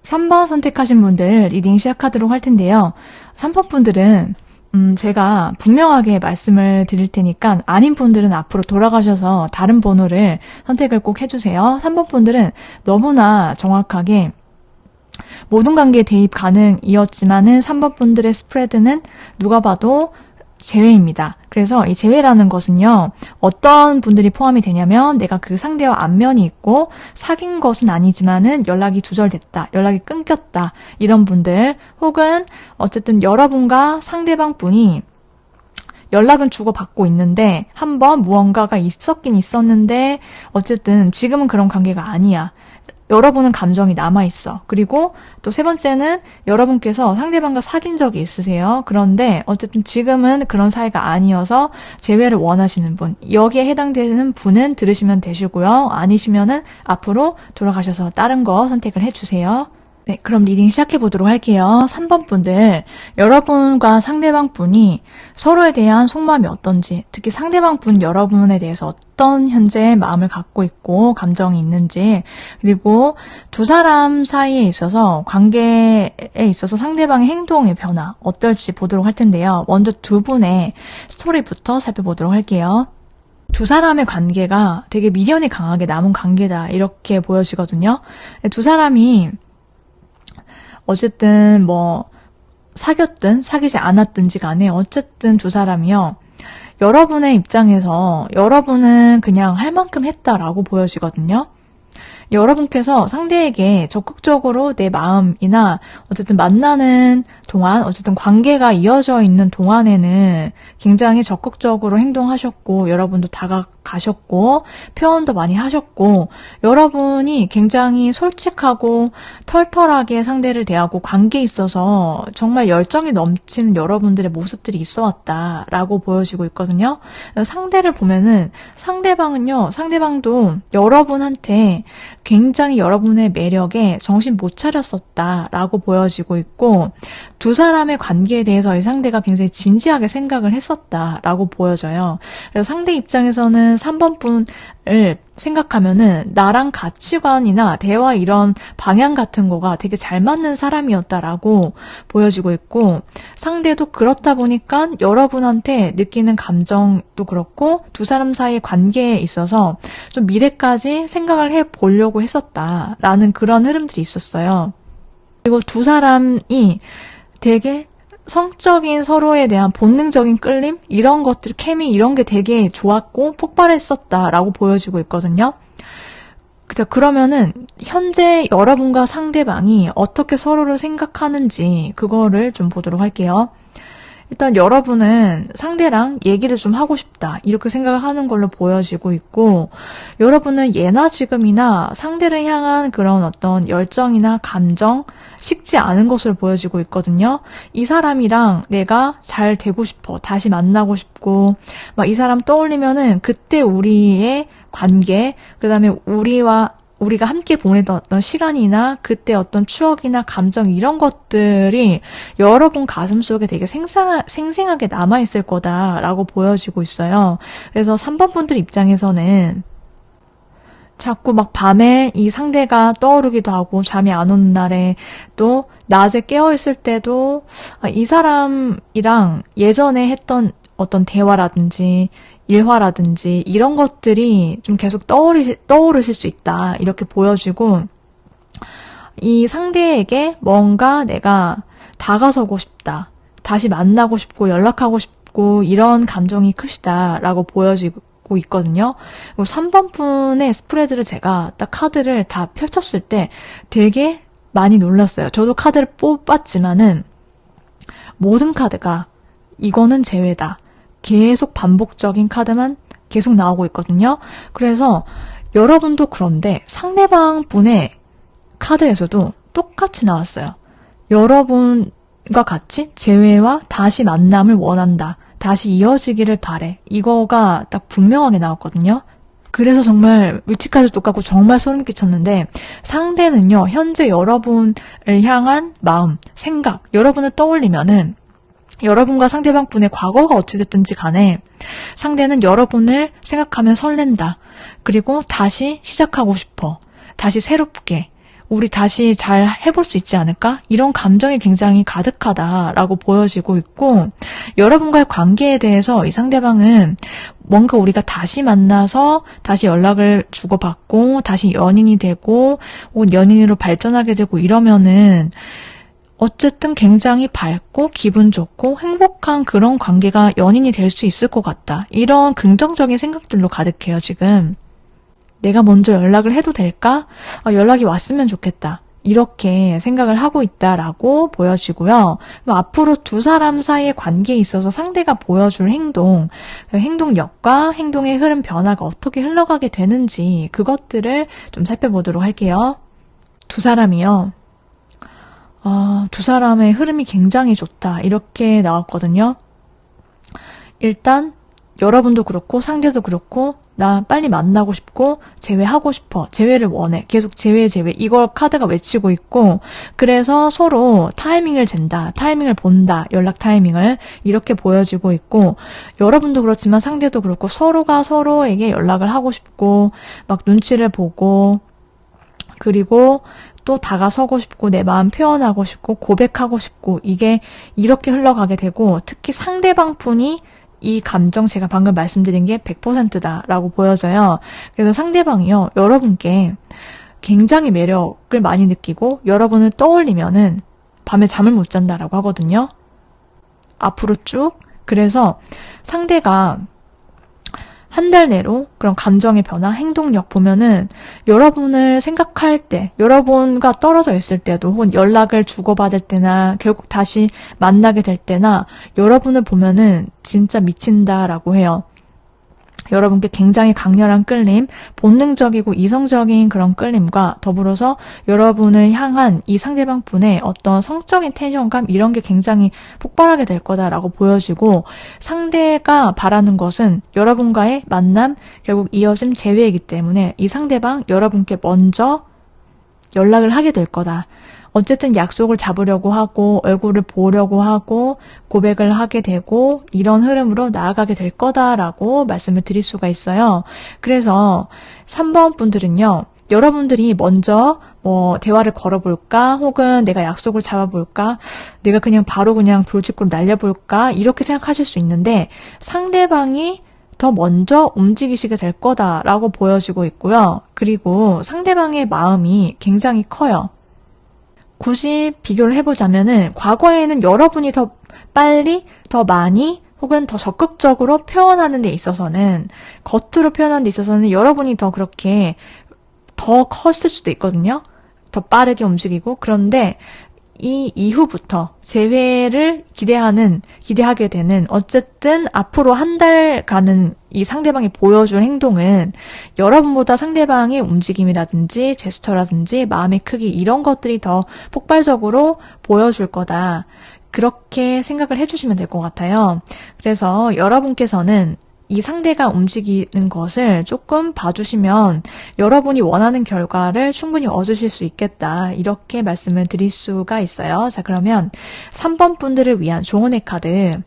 3번 선택하신 분들 리딩 시작하도록 할 텐데요. 3번 분들은 제가 분명하게 말씀을 드릴 테니까 아닌 분들은 앞으로 돌아가셔서 다른 번호를 선택을 꼭 해주세요. 3번 분들은 너무나 정확하게 모든 관계에 대입 가능이었지만은 3번 분들의 스프레드는 누가 봐도 재회입니다. 그래서 이 재회라는 것은요, 어떤 분들이 포함이 되냐면 내가 그 상대와 안면이 있고 사귄 것은 아니지만은 연락이 두절됐다, 연락이 끊겼다 이런 분들 혹은 어쨌든 여러분과 상대방 분이 연락은 주고받고 있는데 한번 무언가가 있었긴 있었는데 어쨌든 지금은 그런 관계가 아니야. 여러분은 감정이 남아있어. 그리고 또 세 번째는 여러분께서 상대방과 사귄 적이 있으세요. 그런데 어쨌든 지금은 그런 사이가 아니어서 재회를 원하시는 분. 여기에 해당되는 분은 들으시면 되시고요. 아니시면은 앞으로 돌아가셔서 다른 거 선택을 해주세요. 네, 그럼 리딩 시작해 보도록 할게요. 3번 분들, 여러분과 상대방 분이 서로에 대한 속마음이 어떤지, 특히 상대방 분 여러분에 대해서 어떤 현재 마음을 갖고 있고 감정이 있는지, 그리고 두 사람 사이에 있어서 관계에 있어서 상대방의 행동의 변화 어떨지 보도록 할 텐데요. 먼저 두 분의 스토리부터 살펴보도록 할게요. 두 사람의 관계가 되게 미련이 강하게 남은 관계다 이렇게 보여지거든요. 두 사람이 어쨌든 뭐 사귀었든 사귀지 않았든지 간에 어쨌든 두 사람이요. 여러분의 입장에서 여러분은 그냥 할 만큼 했다라고 보여지거든요. 여러분께서 상대에게 적극적으로 내 마음이나 어쨌든 만나는 동안 어쨌든 관계가 이어져 있는 동안에는 굉장히 적극적으로 행동하셨고 여러분도 다가가셨고 표현도 많이 하셨고 여러분이 굉장히 솔직하고 털털하게 상대를 대하고 관계에 있어서 정말 열정이 넘치는 여러분들의 모습들이 있어 왔다라고 보여지고 있거든요. 상대를 보면은 상대방도 여러분한테 굉장히 여러분의 매력에 정신 못 차렸었다라고 보여지고 있고 두 사람의 관계에 대해서 이 상대가 굉장히 진지하게 생각을 했었다라고 보여져요. 그래서 상대 입장에서는 3번 분을 생각하면은 나랑 가치관이나 대화 이런 방향 같은 거가 되게 잘 맞는 사람이었다라고 보여지고 있고 상대도 그렇다 보니까 여러분한테 느끼는 감정도 그렇고 두 사람 사이의 관계에 있어서 좀 미래까지 생각을 해보려고 했었다라는 그런 흐름들이 있었어요. 그리고 두 사람이 되게 성적인 서로에 대한 본능적인 끌림? 이런 것들, 케미 이런 게 되게 좋았고 폭발했었다라고 보여지고 있거든요. 그죠? 그러면은 현재 여러분과 상대방이 어떻게 서로를 생각하는지 그거를 좀 보도록 할게요. 일단 여러분은 상대랑 얘기를 좀 하고 싶다 이렇게 생각을 하는 걸로 보여지고 있고 여러분은 예나 지금이나 상대를 향한 그런 어떤 열정이나 감정 식지 않은 것으로 보여지고 있거든요. 이 사람이랑 내가 잘 되고 싶어 다시 만나고 싶고 막 이 사람 떠올리면은 그때 우리의 관계 그다음에 우리가 함께 보내던 어떤 시간이나 그때 어떤 추억이나 감정 이런 것들이 여러분 가슴속에 되게 생생하게 남아있을 거다라고 보여지고 있어요. 그래서 3번 분들 입장에서는 자꾸 막 밤에 이 상대가 떠오르기도 하고 잠이 안 오는 날에 또 낮에 깨어있을 때도 이 사람이랑 예전에 했던 어떤 대화라든지 일화라든지 이런 것들이 좀 계속 떠오르실 수 있다 이렇게 보여지고 이 상대에게 뭔가 내가 다가서고 싶다 다시 만나고 싶고 연락하고 싶고 이런 감정이 크시다라고 보여지고 있거든요. 그리고 3번 분의 스프레드를 제가 딱 카드를 다 펼쳤을 때 되게 많이 놀랐어요. 저도 카드를 뽑았지만은 모든 카드가 이거는 제외다. 계속 반복적인 카드만 계속 나오고 있거든요. 그래서 여러분도 그런데 상대방 분의 카드에서도 똑같이 나왔어요. 여러분과 같이 재회와 다시 만남을 원한다. 다시 이어지기를 바래. 이거가 딱 분명하게 나왔거든요. 그래서 정말 위치까지 똑같고 정말 소름 끼쳤는데 상대는요. 현재 여러분을 향한 마음, 생각, 여러분을 떠올리면은 여러분과 상대방 분의 과거가 어찌됐든지 간에 상대는 여러분을 생각하면 설렌다. 그리고 다시 시작하고 싶어. 다시 새롭게. 우리 다시 잘 해볼 수 있지 않을까? 이런 감정이 굉장히 가득하다라고 보여지고 있고 여러분과의 관계에 대해서 이 상대방은 뭔가 우리가 다시 만나서 다시 연락을 주고받고 다시 연인이 되고 혹은 연인으로 발전하게 되고 이러면은 어쨌든 굉장히 밝고 기분 좋고 행복한 그런 관계가 연인이 될 수 있을 것 같다. 이런 긍정적인 생각들로 가득해요, 지금. 내가 먼저 연락을 해도 될까? 연락이 왔으면 좋겠다. 이렇게 생각을 하고 있다라고 보여지고요. 앞으로 두 사람 사이의 관계에 있어서 상대가 보여줄 행동, 그 행동력과 행동의 흐름 변화가 어떻게 흘러가게 되는지 그것들을 좀 살펴보도록 할게요. 두 사람이요. 두 사람의 흐름이 굉장히 좋다. 이렇게 나왔거든요. 일단 여러분도 그렇고 상대도 그렇고 나 빨리 만나고 싶고 재회하고 싶어. 재회를 원해. 계속 재회 이걸 카드가 외치고 있고 그래서 서로 타이밍을 잰다. 타이밍을 본다. 연락 타이밍을 이렇게 보여지고 있고 여러분도 그렇지만 상대도 그렇고 서로가 서로에게 연락을 하고 싶고 막 눈치를 보고 그리고 또 다가서고 싶고 내 마음 표현하고 싶고 고백하고 싶고 이게 이렇게 흘러가게 되고 특히 상대방 분이 이 감정 제가 방금 말씀드린 게 100%다라고 보여져요. 그래서 상대방이요. 여러분께 굉장히 매력을 많이 느끼고 여러분을 떠올리면은 밤에 잠을 못 잔다라고 하거든요. 앞으로 쭉. 그래서 상대가 한 달 내로 그런 감정의 변화, 행동력 보면은 여러분을 생각할 때, 여러분과 떨어져 있을 때도 혹은 연락을 주고받을 때나 결국 다시 만나게 될 때나 여러분을 보면은 진짜 미친다라고 해요. 여러분께 굉장히 강렬한 끌림, 본능적이고 이성적인 그런 끌림과 더불어서 여러분을 향한 이 상대방 분의 어떤 성적인 텐션감 이런 게 굉장히 폭발하게 될 거다라고 보여지고 상대가 바라는 것은 여러분과의 만남, 결국 이어짐 재회이기 때문에 이 상대방 여러분께 먼저 연락을 하게 될 거다. 어쨌든 약속을 잡으려고 하고 얼굴을 보려고 하고 고백을 하게 되고 이런 흐름으로 나아가게 될 거다라고 말씀을 드릴 수가 있어요. 그래서 3번 분들은요. 여러분들이 먼저 대화를 걸어볼까 혹은 내가 약속을 잡아볼까 내가 그냥 바로 그냥 돌직구로 날려볼까 이렇게 생각하실 수 있는데 상대방이 더 먼저 움직이시게 될 거다라고 보여지고 있고요. 그리고 상대방의 마음이 굉장히 커요. 굳이 비교를 해보자면은 과거에는 여러분이 더 빨리, 더 많이 혹은 더 적극적으로 표현하는 데 있어서는 겉으로 표현하는 데 있어서는 여러분이 더 그렇게 더 컸을 수도 있거든요. 더 빠르게 움직이고 그런데 이 이후부터 재회를 기대하게 되는 어쨌든 앞으로 한 달간은 이 상대방이 보여줄 행동은 여러분보다 상대방의 움직임이라든지 제스처라든지 마음의 크기 이런 것들이 더 폭발적으로 보여줄 거다. 그렇게 생각을 해주시면 될 것 같아요. 그래서 여러분께서는 이 상대가 움직이는 것을 조금 봐주시면 여러분이 원하는 결과를 충분히 얻으실 수 있겠다. 이렇게 말씀을 드릴 수가 있어요. 자, 그러면 3번 분들을 위한 조언의 카드.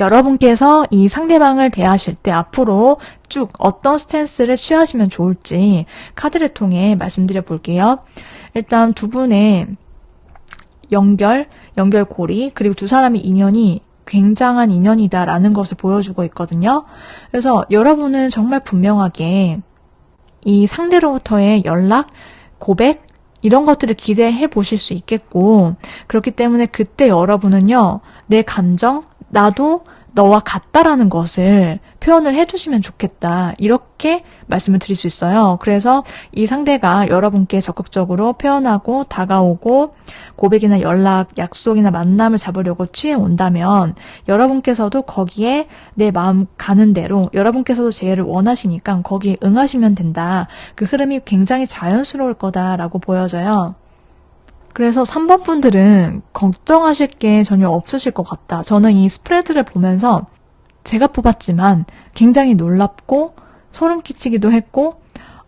여러분께서 이 상대방을 대하실 때 앞으로 쭉 어떤 스탠스를 취하시면 좋을지 카드를 통해 말씀드려 볼게요. 일단 두 분의 연결고리, 그리고 두 사람의 인연이 굉장한 인연이다라는 것을 보여주고 있거든요. 그래서 여러분은 정말 분명하게 이 상대로부터의 연락, 고백 이런 것들을 기대해 보실 수 있겠고 그렇기 때문에 그때 여러분은요. 내 감정, 나도 너와 같다라는 것을 표현을 해주시면 좋겠다. 이렇게 말씀을 드릴 수 있어요. 그래서 이 상대가 여러분께 적극적으로 표현하고 다가오고 고백이나 연락, 약속이나 만남을 잡으려고 취해온다면 여러분께서도 거기에 내 마음 가는 대로 여러분께서도 재회를 원하시니까 거기에 응하시면 된다. 그 흐름이 굉장히 자연스러울 거다라고 보여져요. 그래서 3번 분들은 걱정하실 게 전혀 없으실 것 같다. 저는 이 스프레드를 보면서 제가 뽑았지만 굉장히 놀랍고 소름 끼치기도 했고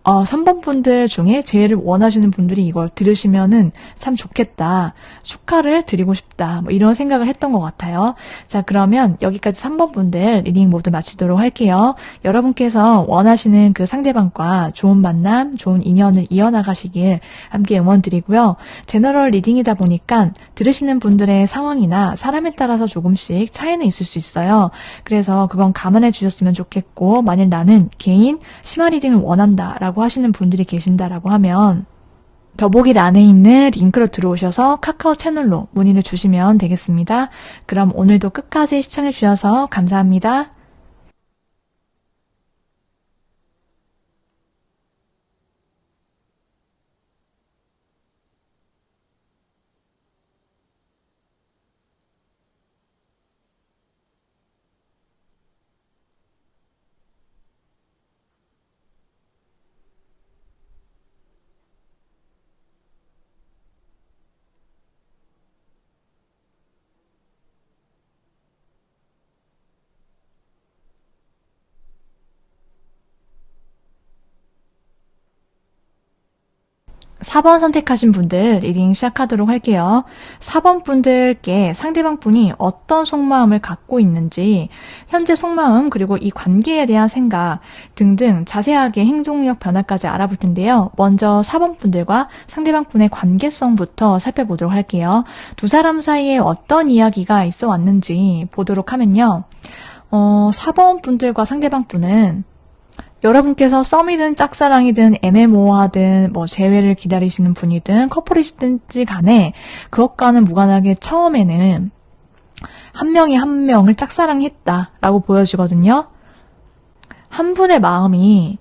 3번 분들 중에 재회를 원하시는 분들이 이걸 들으시면은 참 좋겠다. 축하를 드리고 싶다. 이런 생각을 했던 것 같아요. 자, 그러면 여기까지 3번 분들 리딩 모두 마치도록 할게요. 여러분께서 원하시는 그 상대방과 좋은 만남, 좋은 인연을 이어나가시길 함께 응원 드리고요. 제너럴 리딩이다 보니까 들으시는 분들의 상황이나 사람에 따라서 조금씩 차이는 있을 수 있어요. 그래서 그건 감안해 주셨으면 좋겠고 만일 나는 개인 심화 리딩을 원한다 라고 하시는 분들이 계신다라고 하면 더보기란에 있는 링크로 들어오셔서 카카오 채널로 문의를 주시면 되겠습니다. 그럼 오늘도 끝까지 시청해 주셔서 감사합니다. 4번 선택하신 분들 리딩 시작하도록 할게요. 4번 분들께 상대방 분이 어떤 속마음을 갖고 있는지, 현재 속마음 그리고 이 관계에 대한 생각 등등 자세하게 행동력 변화까지 알아볼 텐데요. 먼저 4번 분들과 상대방 분의 관계성부터 살펴보도록 할게요. 두 사람 사이에 어떤 이야기가 있어 왔는지 보도록 하면요. 4번 분들과 상대방 분은 여러분께서 썸이든 짝사랑이든 애매모호하든 뭐 재회를 기다리시는 분이든 커플이시든지 간에 그것과는 무관하게 처음에는 한 명이 한 명을 짝사랑했다라고 보여지거든요. 한 분의 마음이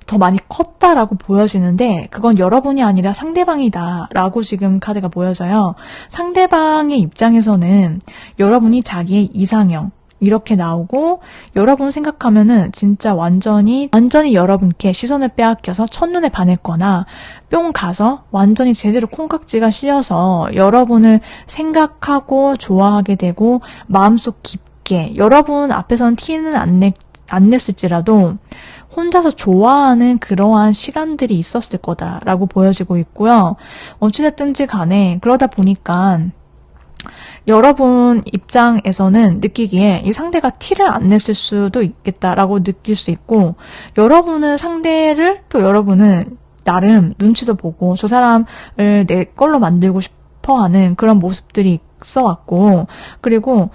더 많이 컸다라고 보여지는데 그건 여러분이 아니라 상대방이다라고 지금 카드가 보여져요. 상대방의 입장에서는 여러분이 자기의 이상형 이렇게 나오고, 여러분 생각하면은 진짜 완전히 여러분께 시선을 빼앗겨서 첫눈에 반했거나 뿅 가서 완전히 제대로 콩깍지가 씌어서 여러분을 생각하고 좋아하게 되고, 마음속 깊게 여러분 앞에서는 티는 안 냈을지라도 혼자서 좋아하는 그러한 시간들이 있었을 거다라고 보여지고 있고요. 어찌됐든지 간에 그러다 보니까 여러분 입장에서는 느끼기에 이 상대가 티를 안 냈을 수도 있겠다라고 느낄 수 있고, 여러분은 상대를 또 여러분은 나름 눈치도 보고 저 사람을 내 걸로 만들고 싶어하는 그런 모습들이 있어왔고, 그리고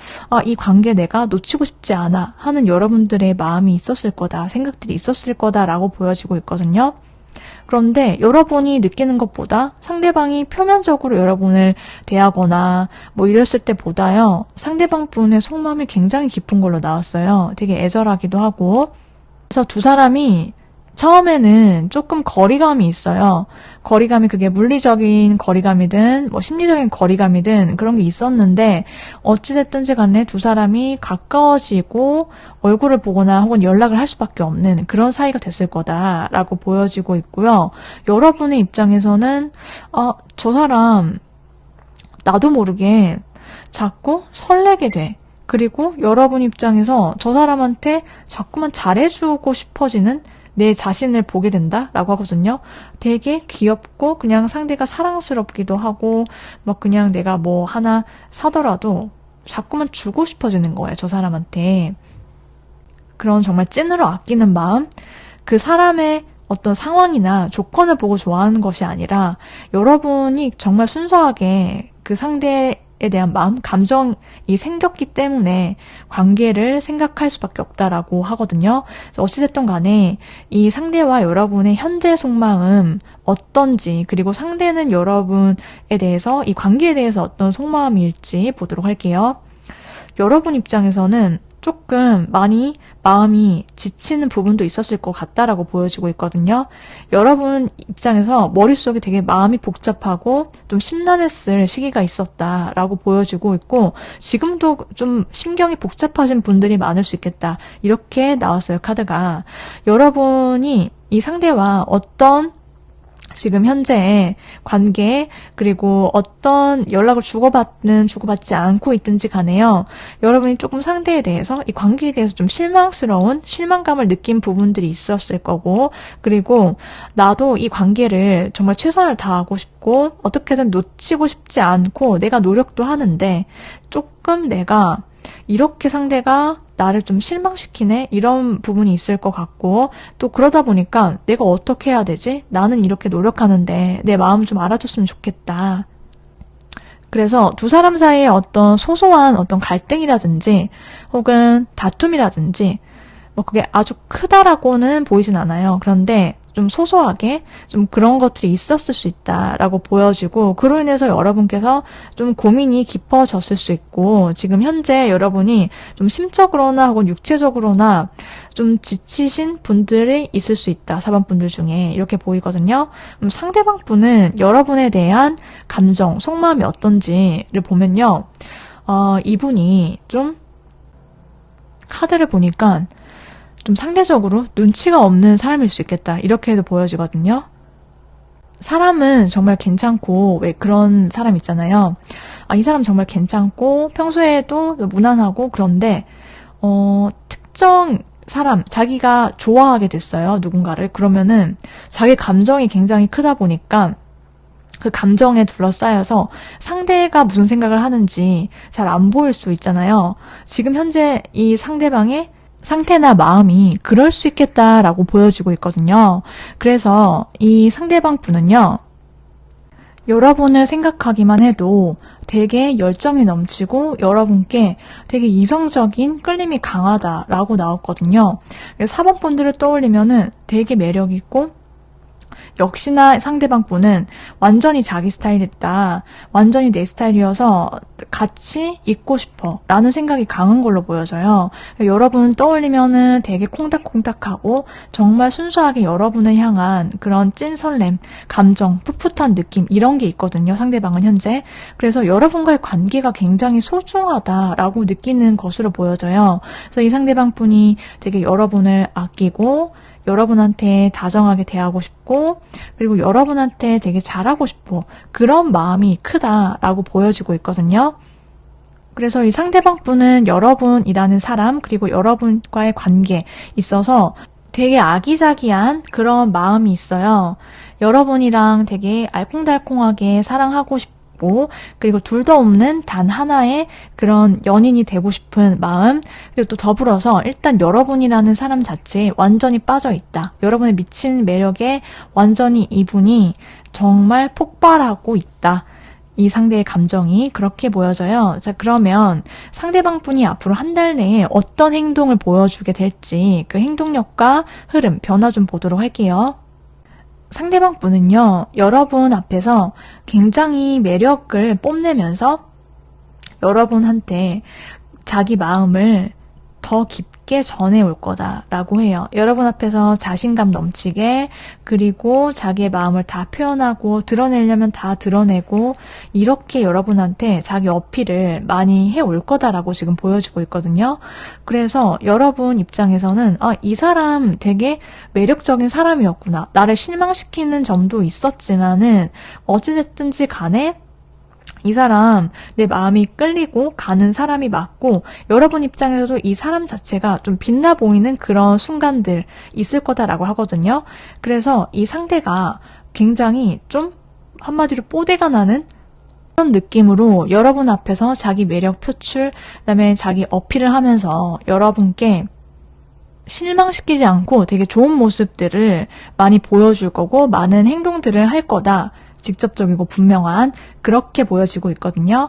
이 관계 내가 놓치고 싶지 않아 하는 여러분들의 마음이 있었을 거다, 생각들이 있었을 거다라고 보여지고 있거든요. 그런데 여러분이 느끼는 것보다 상대방이 표면적으로 여러분을 대하거나 뭐 이랬을 때보다요, 상대방 분의 속마음이 굉장히 깊은 걸로 나왔어요. 되게 애절하기도 하고. 그래서 두 사람이 처음에는 조금 거리감이 있어요. 거리감이 그게 물리적인 거리감이든 뭐 심리적인 거리감이든 그런 게 있었는데, 어찌됐든지 간에 두 사람이 가까워지고 얼굴을 보거나 혹은 연락을 할 수밖에 없는 그런 사이가 됐을 거다라고 보여지고 있고요. 여러분의 입장에서는 저 사람 나도 모르게 자꾸 설레게 돼. 그리고 여러분 입장에서 저 사람한테 자꾸만 잘해주고 싶어지는 내 자신을 보게 된다라고 하거든요. 되게 귀엽고 그냥 상대가 사랑스럽기도 하고 막 그냥 내가 뭐 하나 사더라도 자꾸만 주고 싶어지는 거예요, 저 사람한테. 그런 정말 찐으로 아끼는 마음, 그 사람의 어떤 상황이나 조건을 보고 좋아하는 것이 아니라 여러분이 정말 순수하게 그 상대에 대한 마음, 감정이 생겼기 때문에 관계를 생각할 수밖에 없다라고 하거든요. 그래서 어찌됐든 간에 이 상대와 여러분의 현재 속마음 어떤지, 그리고 상대는 여러분에 대해서, 이 관계에 대해서 어떤 속마음일지 보도록 할게요. 여러분 입장에서는 조금 많이 마음이 지치는 부분도 있었을 것 같다라고 보여지고 있거든요. 여러분 입장에서 머릿속에 되게 마음이 복잡하고 좀 심란했을 시기가 있었다라고 보여지고 있고, 지금도 좀 심경이 복잡하신 분들이 많을 수 있겠다, 이렇게 나왔어요, 카드가. 여러분이 이 상대와 어떤 지금 현재의 관계, 그리고 어떤 연락을 주고받지 않고 있든지 간에요, 여러분이 조금 상대에 대해서, 이 관계에 대해서 좀 실망감을 느낀 부분들이 있었을 거고, 그리고 나도 이 관계를 정말 최선을 다하고 싶고 어떻게든 놓치고 싶지 않고 내가 노력도 하는데 조금 내가 이렇게 상대가 나를 좀 실망시키네, 이런 부분이 있을 것 같고, 또 그러다 보니까 내가 어떻게 해야 되지? 나는 이렇게 노력하는데 내 마음 좀 알아줬으면 좋겠다. 그래서 두 사람 사이에 어떤 소소한 어떤 갈등이라든지 혹은 다툼이라든지 뭐 그게 아주 크다라고는 보이진 않아요. 그런데 좀 소소하게 좀 그런 것들이 있었을 수 있다라고 보여지고, 그로 인해서 여러분께서 좀 고민이 깊어졌을 수 있고, 지금 현재 여러분이 좀 심적으로나 혹은 육체적으로나 좀 지치신 분들이 있을 수 있다, 4번 분들 중에, 이렇게 보이거든요. 상대방 분은 여러분에 대한 감정, 속마음이 어떤지를 보면요, 이분이 좀 카드를 보니까 좀 상대적으로 눈치가 없는 사람일 수 있겠다, 이렇게도 보여지거든요. 사람은 정말 괜찮고, 왜 그런 사람 있잖아요. 이 사람 정말 괜찮고 평소에도 무난하고, 그런데 특정 사람, 자기가 좋아하게 됐어요, 누군가를. 그러면은 자기 감정이 굉장히 크다 보니까 그 감정에 둘러싸여서 상대가 무슨 생각을 하는지 잘 안 보일 수 있잖아요. 지금 현재 이 상대방의 상태나 마음이 그럴 수 있겠다라고 보여지고 있거든요. 그래서 이 상대방 분은요, 여러분을 생각하기만 해도 되게 열정이 넘치고 여러분께 되게 이성적인 끌림이 강하다라고 나왔거든요. 4번 분들을 떠올리면은 되게 매력있고, 역시나 상대방 분은 완전히 자기 스타일이다, 완전히 내 스타일이어서 같이 있고 싶어 라는 생각이 강한 걸로 보여져요. 여러분 떠올리면은 되게 콩닥콩닥하고 정말 순수하게 여러분을 향한 그런 찐 설렘, 감정, 풋풋한 느낌, 이런 게 있거든요, 상대방은 현재. 그래서 여러분과의 관계가 굉장히 소중하다라고 느끼는 것으로 보여져요. 그래서 이 상대방 분이 되게 여러분을 아끼고 여러분한테 다정하게 대하고 싶고, 그리고 여러분한테 되게 잘하고 싶고, 그런 마음이 크다라고 보여지고 있거든요. 그래서 이 상대방 분은 여러분이라는 사람, 그리고 여러분과의 관계에 있어서 되게 아기자기한 그런 마음이 있어요. 여러분이랑 되게 알콩달콩하게 사랑하고 싶고, 그리고 둘도 없는 단 하나의 그런 연인이 되고 싶은 마음, 그리고 또 더불어서 일단 여러분이라는 사람 자체에 완전히 빠져 있다. 여러분의 미친 매력에 완전히 이분이 정말 폭발하고 있다. 이 상대의 감정이 그렇게 보여져요. 자, 그러면 상대방 분이 앞으로 한 달 내에 어떤 행동을 보여주게 될지 그 행동력과 흐름, 변화 좀 보도록 할게요. 상대방 분은요, 여러분 앞에서 굉장히 매력을 뽐내면서 여러분한테 자기 마음을 더 깊게 전해올 거다라고 해요. 여러분 앞에서 자신감 넘치게, 그리고 자기의 마음을 다 표현하고 드러내려면 다 드러내고, 이렇게 여러분한테 자기 어필을 많이 해올 거다라고 지금 보여지고 있거든요. 그래서 여러분 입장에서는 이 사람 되게 매력적인 사람이었구나, 나를 실망시키는 점도 있었지만은 어찌됐든지 간에 이 사람 내 마음이 끌리고 가는 사람이 맞고, 여러분 입장에서도 이 사람 자체가 좀 빛나 보이는 그런 순간들 있을 거다라고 하거든요. 그래서 이 상대가 굉장히 좀 한마디로 뽀대가 나는 그런 느낌으로 여러분 앞에서 자기 매력 표출, 그다음에 자기 어필을 하면서 여러분께 실망시키지 않고 되게 좋은 모습들을 많이 보여줄 거고, 많은 행동들을 할 거다. 직접적이고 분명한, 그렇게 보여지고 있거든요.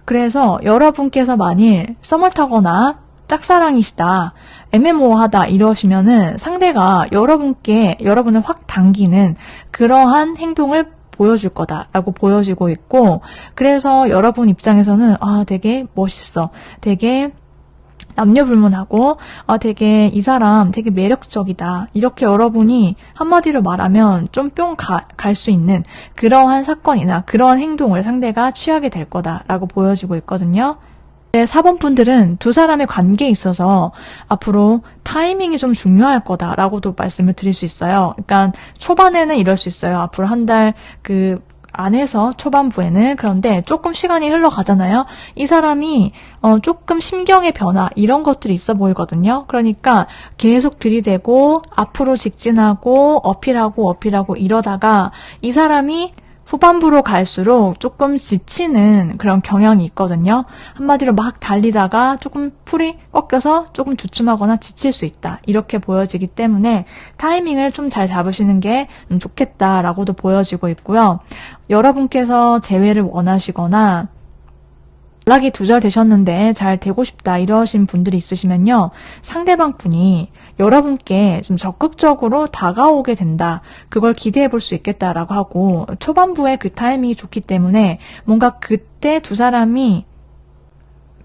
그래서 여러분께서 만일 썸을 타거나 짝사랑이시다, 애매모호하다 이러시면은 상대가 여러분을 확 당기는 그러한 행동을 보여줄 거다라고 보여지고 있고, 그래서 여러분 입장에서는 되게 멋있어, 되게 남녀불문하고 되게 이 사람 되게 매력적이다, 이렇게 여러분이 한마디로 말하면 좀 뿅 갈 수 있는 그러한 사건이나 그런 행동을 상대가 취하게 될 거다라고 보여지고 있거든요. 4번 분들은 두 사람의 관계에 있어서 앞으로 타이밍이 좀 중요할 거다라고도 말씀을 드릴 수 있어요. 그러니까 초반에는 이럴 수 있어요. 앞으로 한 달 안에서 초반부에는. 그런데 조금 시간이 흘러가잖아요. 이 사람이 조금 심경의 변화, 이런 것들이 있어 보이거든요. 그러니까 계속 들이대고 앞으로 직진하고 어필하고 이러다가 이 사람이 후반부로 갈수록 조금 지치는 그런 경향이 있거든요. 한마디로 막 달리다가 조금 풀이 꺾여서 조금 주춤하거나 지칠 수 있다, 이렇게 보여지기 때문에 타이밍을 좀 잘 잡으시는 게 좋겠다라고도 보여지고 있고요. 여러분께서 재회를 원하시거나 연락이 두절되셨는데 잘 되고 싶다 이러신 분들이 있으시면요, 상대방 분이 여러분께 좀 적극적으로 다가오게 된다, 그걸 기대해 볼 수 있겠다라고 하고, 초반부에 그 타이밍이 좋기 때문에 뭔가 그때 두 사람이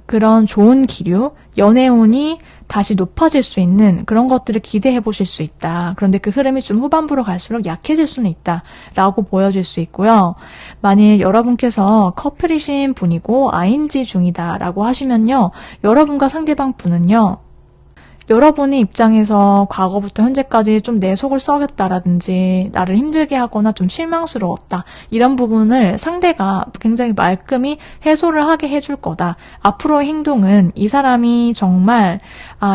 그런 좋은 기류, 연애운이 다시 높아질 수 있는 그런 것들을 기대해 보실 수 있다. 그런데 그 흐름이 좀 후반부로 갈수록 약해질 수는 있다 라고 보여질 수 있고요. 만일 여러분께서 커플이신 분이고 ING 중이다 라고 하시면요, 여러분과 상대방 분은요, 여러분의 입장에서 과거부터 현재까지 좀 내 속을 썩였다라든지 나를 힘들게 하거나 좀 실망스러웠다, 이런 부분을 상대가 굉장히 말끔히 해소를 하게 해줄 거다. 앞으로의 행동은 이 사람이 정말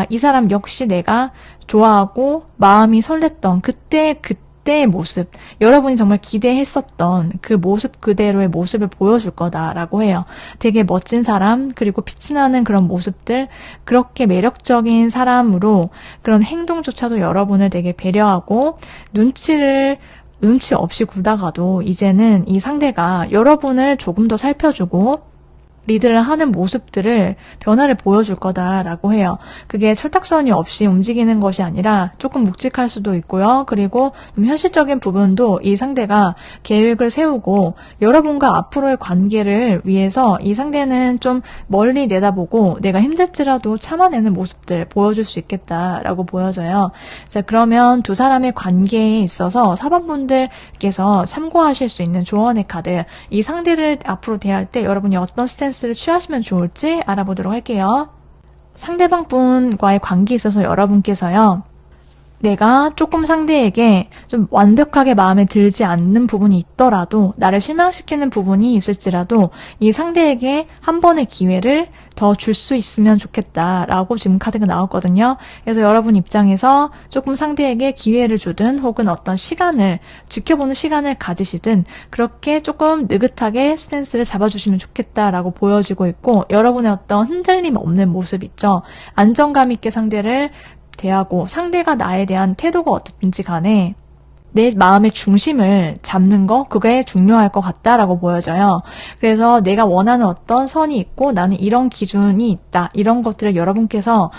이 사람 역시 내가 좋아하고 마음이 설렜던 그때 그때의 모습, 여러분이 정말 기대했었던 그 모습 그대로의 모습을 보여줄 거다라고 해요. 되게 멋진 사람, 그리고 빛이 나는 그런 모습들, 그렇게 매력적인 사람으로 그런 행동조차도 여러분을 되게 배려하고 눈치 없이 굴다가도 이제는 이 상대가 여러분을 조금 더 살펴주고 리드를 하는 모습들을 변화를 보여줄 거다라고 해요. 그게 철딱서니 없이 움직이는 것이 아니라 조금 묵직할 수도 있고요. 그리고 좀 현실적인 부분도 이 상대가 계획을 세우고 여러분과 앞으로의 관계를 위해서 이 상대는 좀 멀리 내다보고 내가 힘들지라도 참아내는 모습들 보여줄 수 있겠다라고 보여져요. 자, 그러면 두 사람의 관계에 있어서 4번분들께서 참고하실 수 있는 조언의 카드, 이 상대를 앞으로 대할 때 여러분이 어떤 스탠스를 취하시면 좋을지 알아보도록 할게요. 상대방 분과의 관계에 있어서 여러분께서요, 내가 조금 상대에게 좀 완벽하게 마음에 들지 않는 부분이 있더라도, 나를 실망시키는 부분이 있을지라도 이 상대에게 한 번의 기회를 더 줄 수 있으면 좋겠다라고 지금 카드가 나왔거든요. 그래서 여러분 입장에서 조금 상대에게 기회를 주든 혹은 어떤 시간을 지켜보는 시간을 가지시든 그렇게 조금 느긋하게 스탠스를 잡아주시면 좋겠다라고 보여지고 있고, 여러분의 어떤 흔들림 없는 모습 있죠. 안정감 있게 상대를 대하고 상대가 나에 대한 태도가 어떻든지 간에 내 마음의 중심을 잡는 거, 그게 중요할 것 같다라고 보여져요. 그래서 내가 원하는 어떤 선이 있고 나는 이런 기준이 있다, 이런 것들을 여러분께서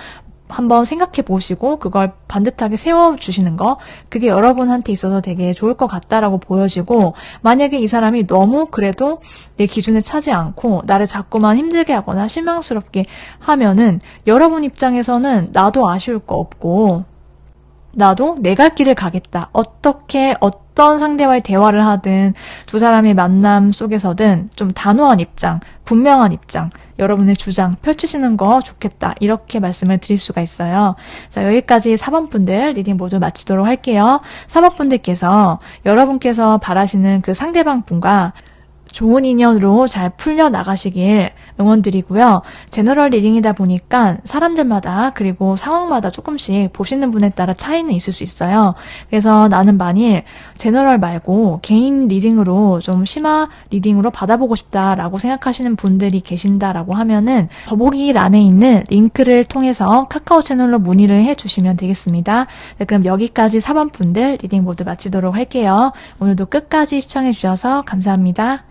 한번 생각해 보시고 그걸 반듯하게 세워주시는 거, 그게 여러분한테 있어서 되게 좋을 것 같다라고 보여지고, 만약에 이 사람이 너무 그래도 내 기준을 차지 않고 나를 자꾸만 힘들게 하거나 실망스럽게 하면은 여러분 입장에서는 나도 아쉬울 거 없고 나도 내 갈 길을 가겠다. 어떤 상대와의 대화를 하든 두 사람의 만남 속에서든 좀 단호한 입장, 분명한 입장, 여러분의 주장 펼치시는 거 좋겠다. 이렇게 말씀을 드릴 수가 있어요. 자, 여기까지 4번 분들 리딩 모두 마치도록 할게요. 4번 분들께서 여러분께서 바라시는 그 상대방 분과 좋은 인연으로 잘 풀려나가시길 응원드리고요. 제너럴 리딩이다 보니까 사람들마다 그리고 상황마다 조금씩 보시는 분에 따라 차이는 있을 수 있어요. 그래서 나는 만일 제너럴 말고 개인 리딩으로 좀 심화 리딩으로 받아보고 싶다라고 생각하시는 분들이 계신다라고 하면은 더보기란에 있는 링크를 통해서 카카오 채널로 문의를 해주시면 되겠습니다. 네, 그럼 여기까지 4번 분들 리딩 모두 마치도록 할게요. 오늘도 끝까지 시청해주셔서 감사합니다.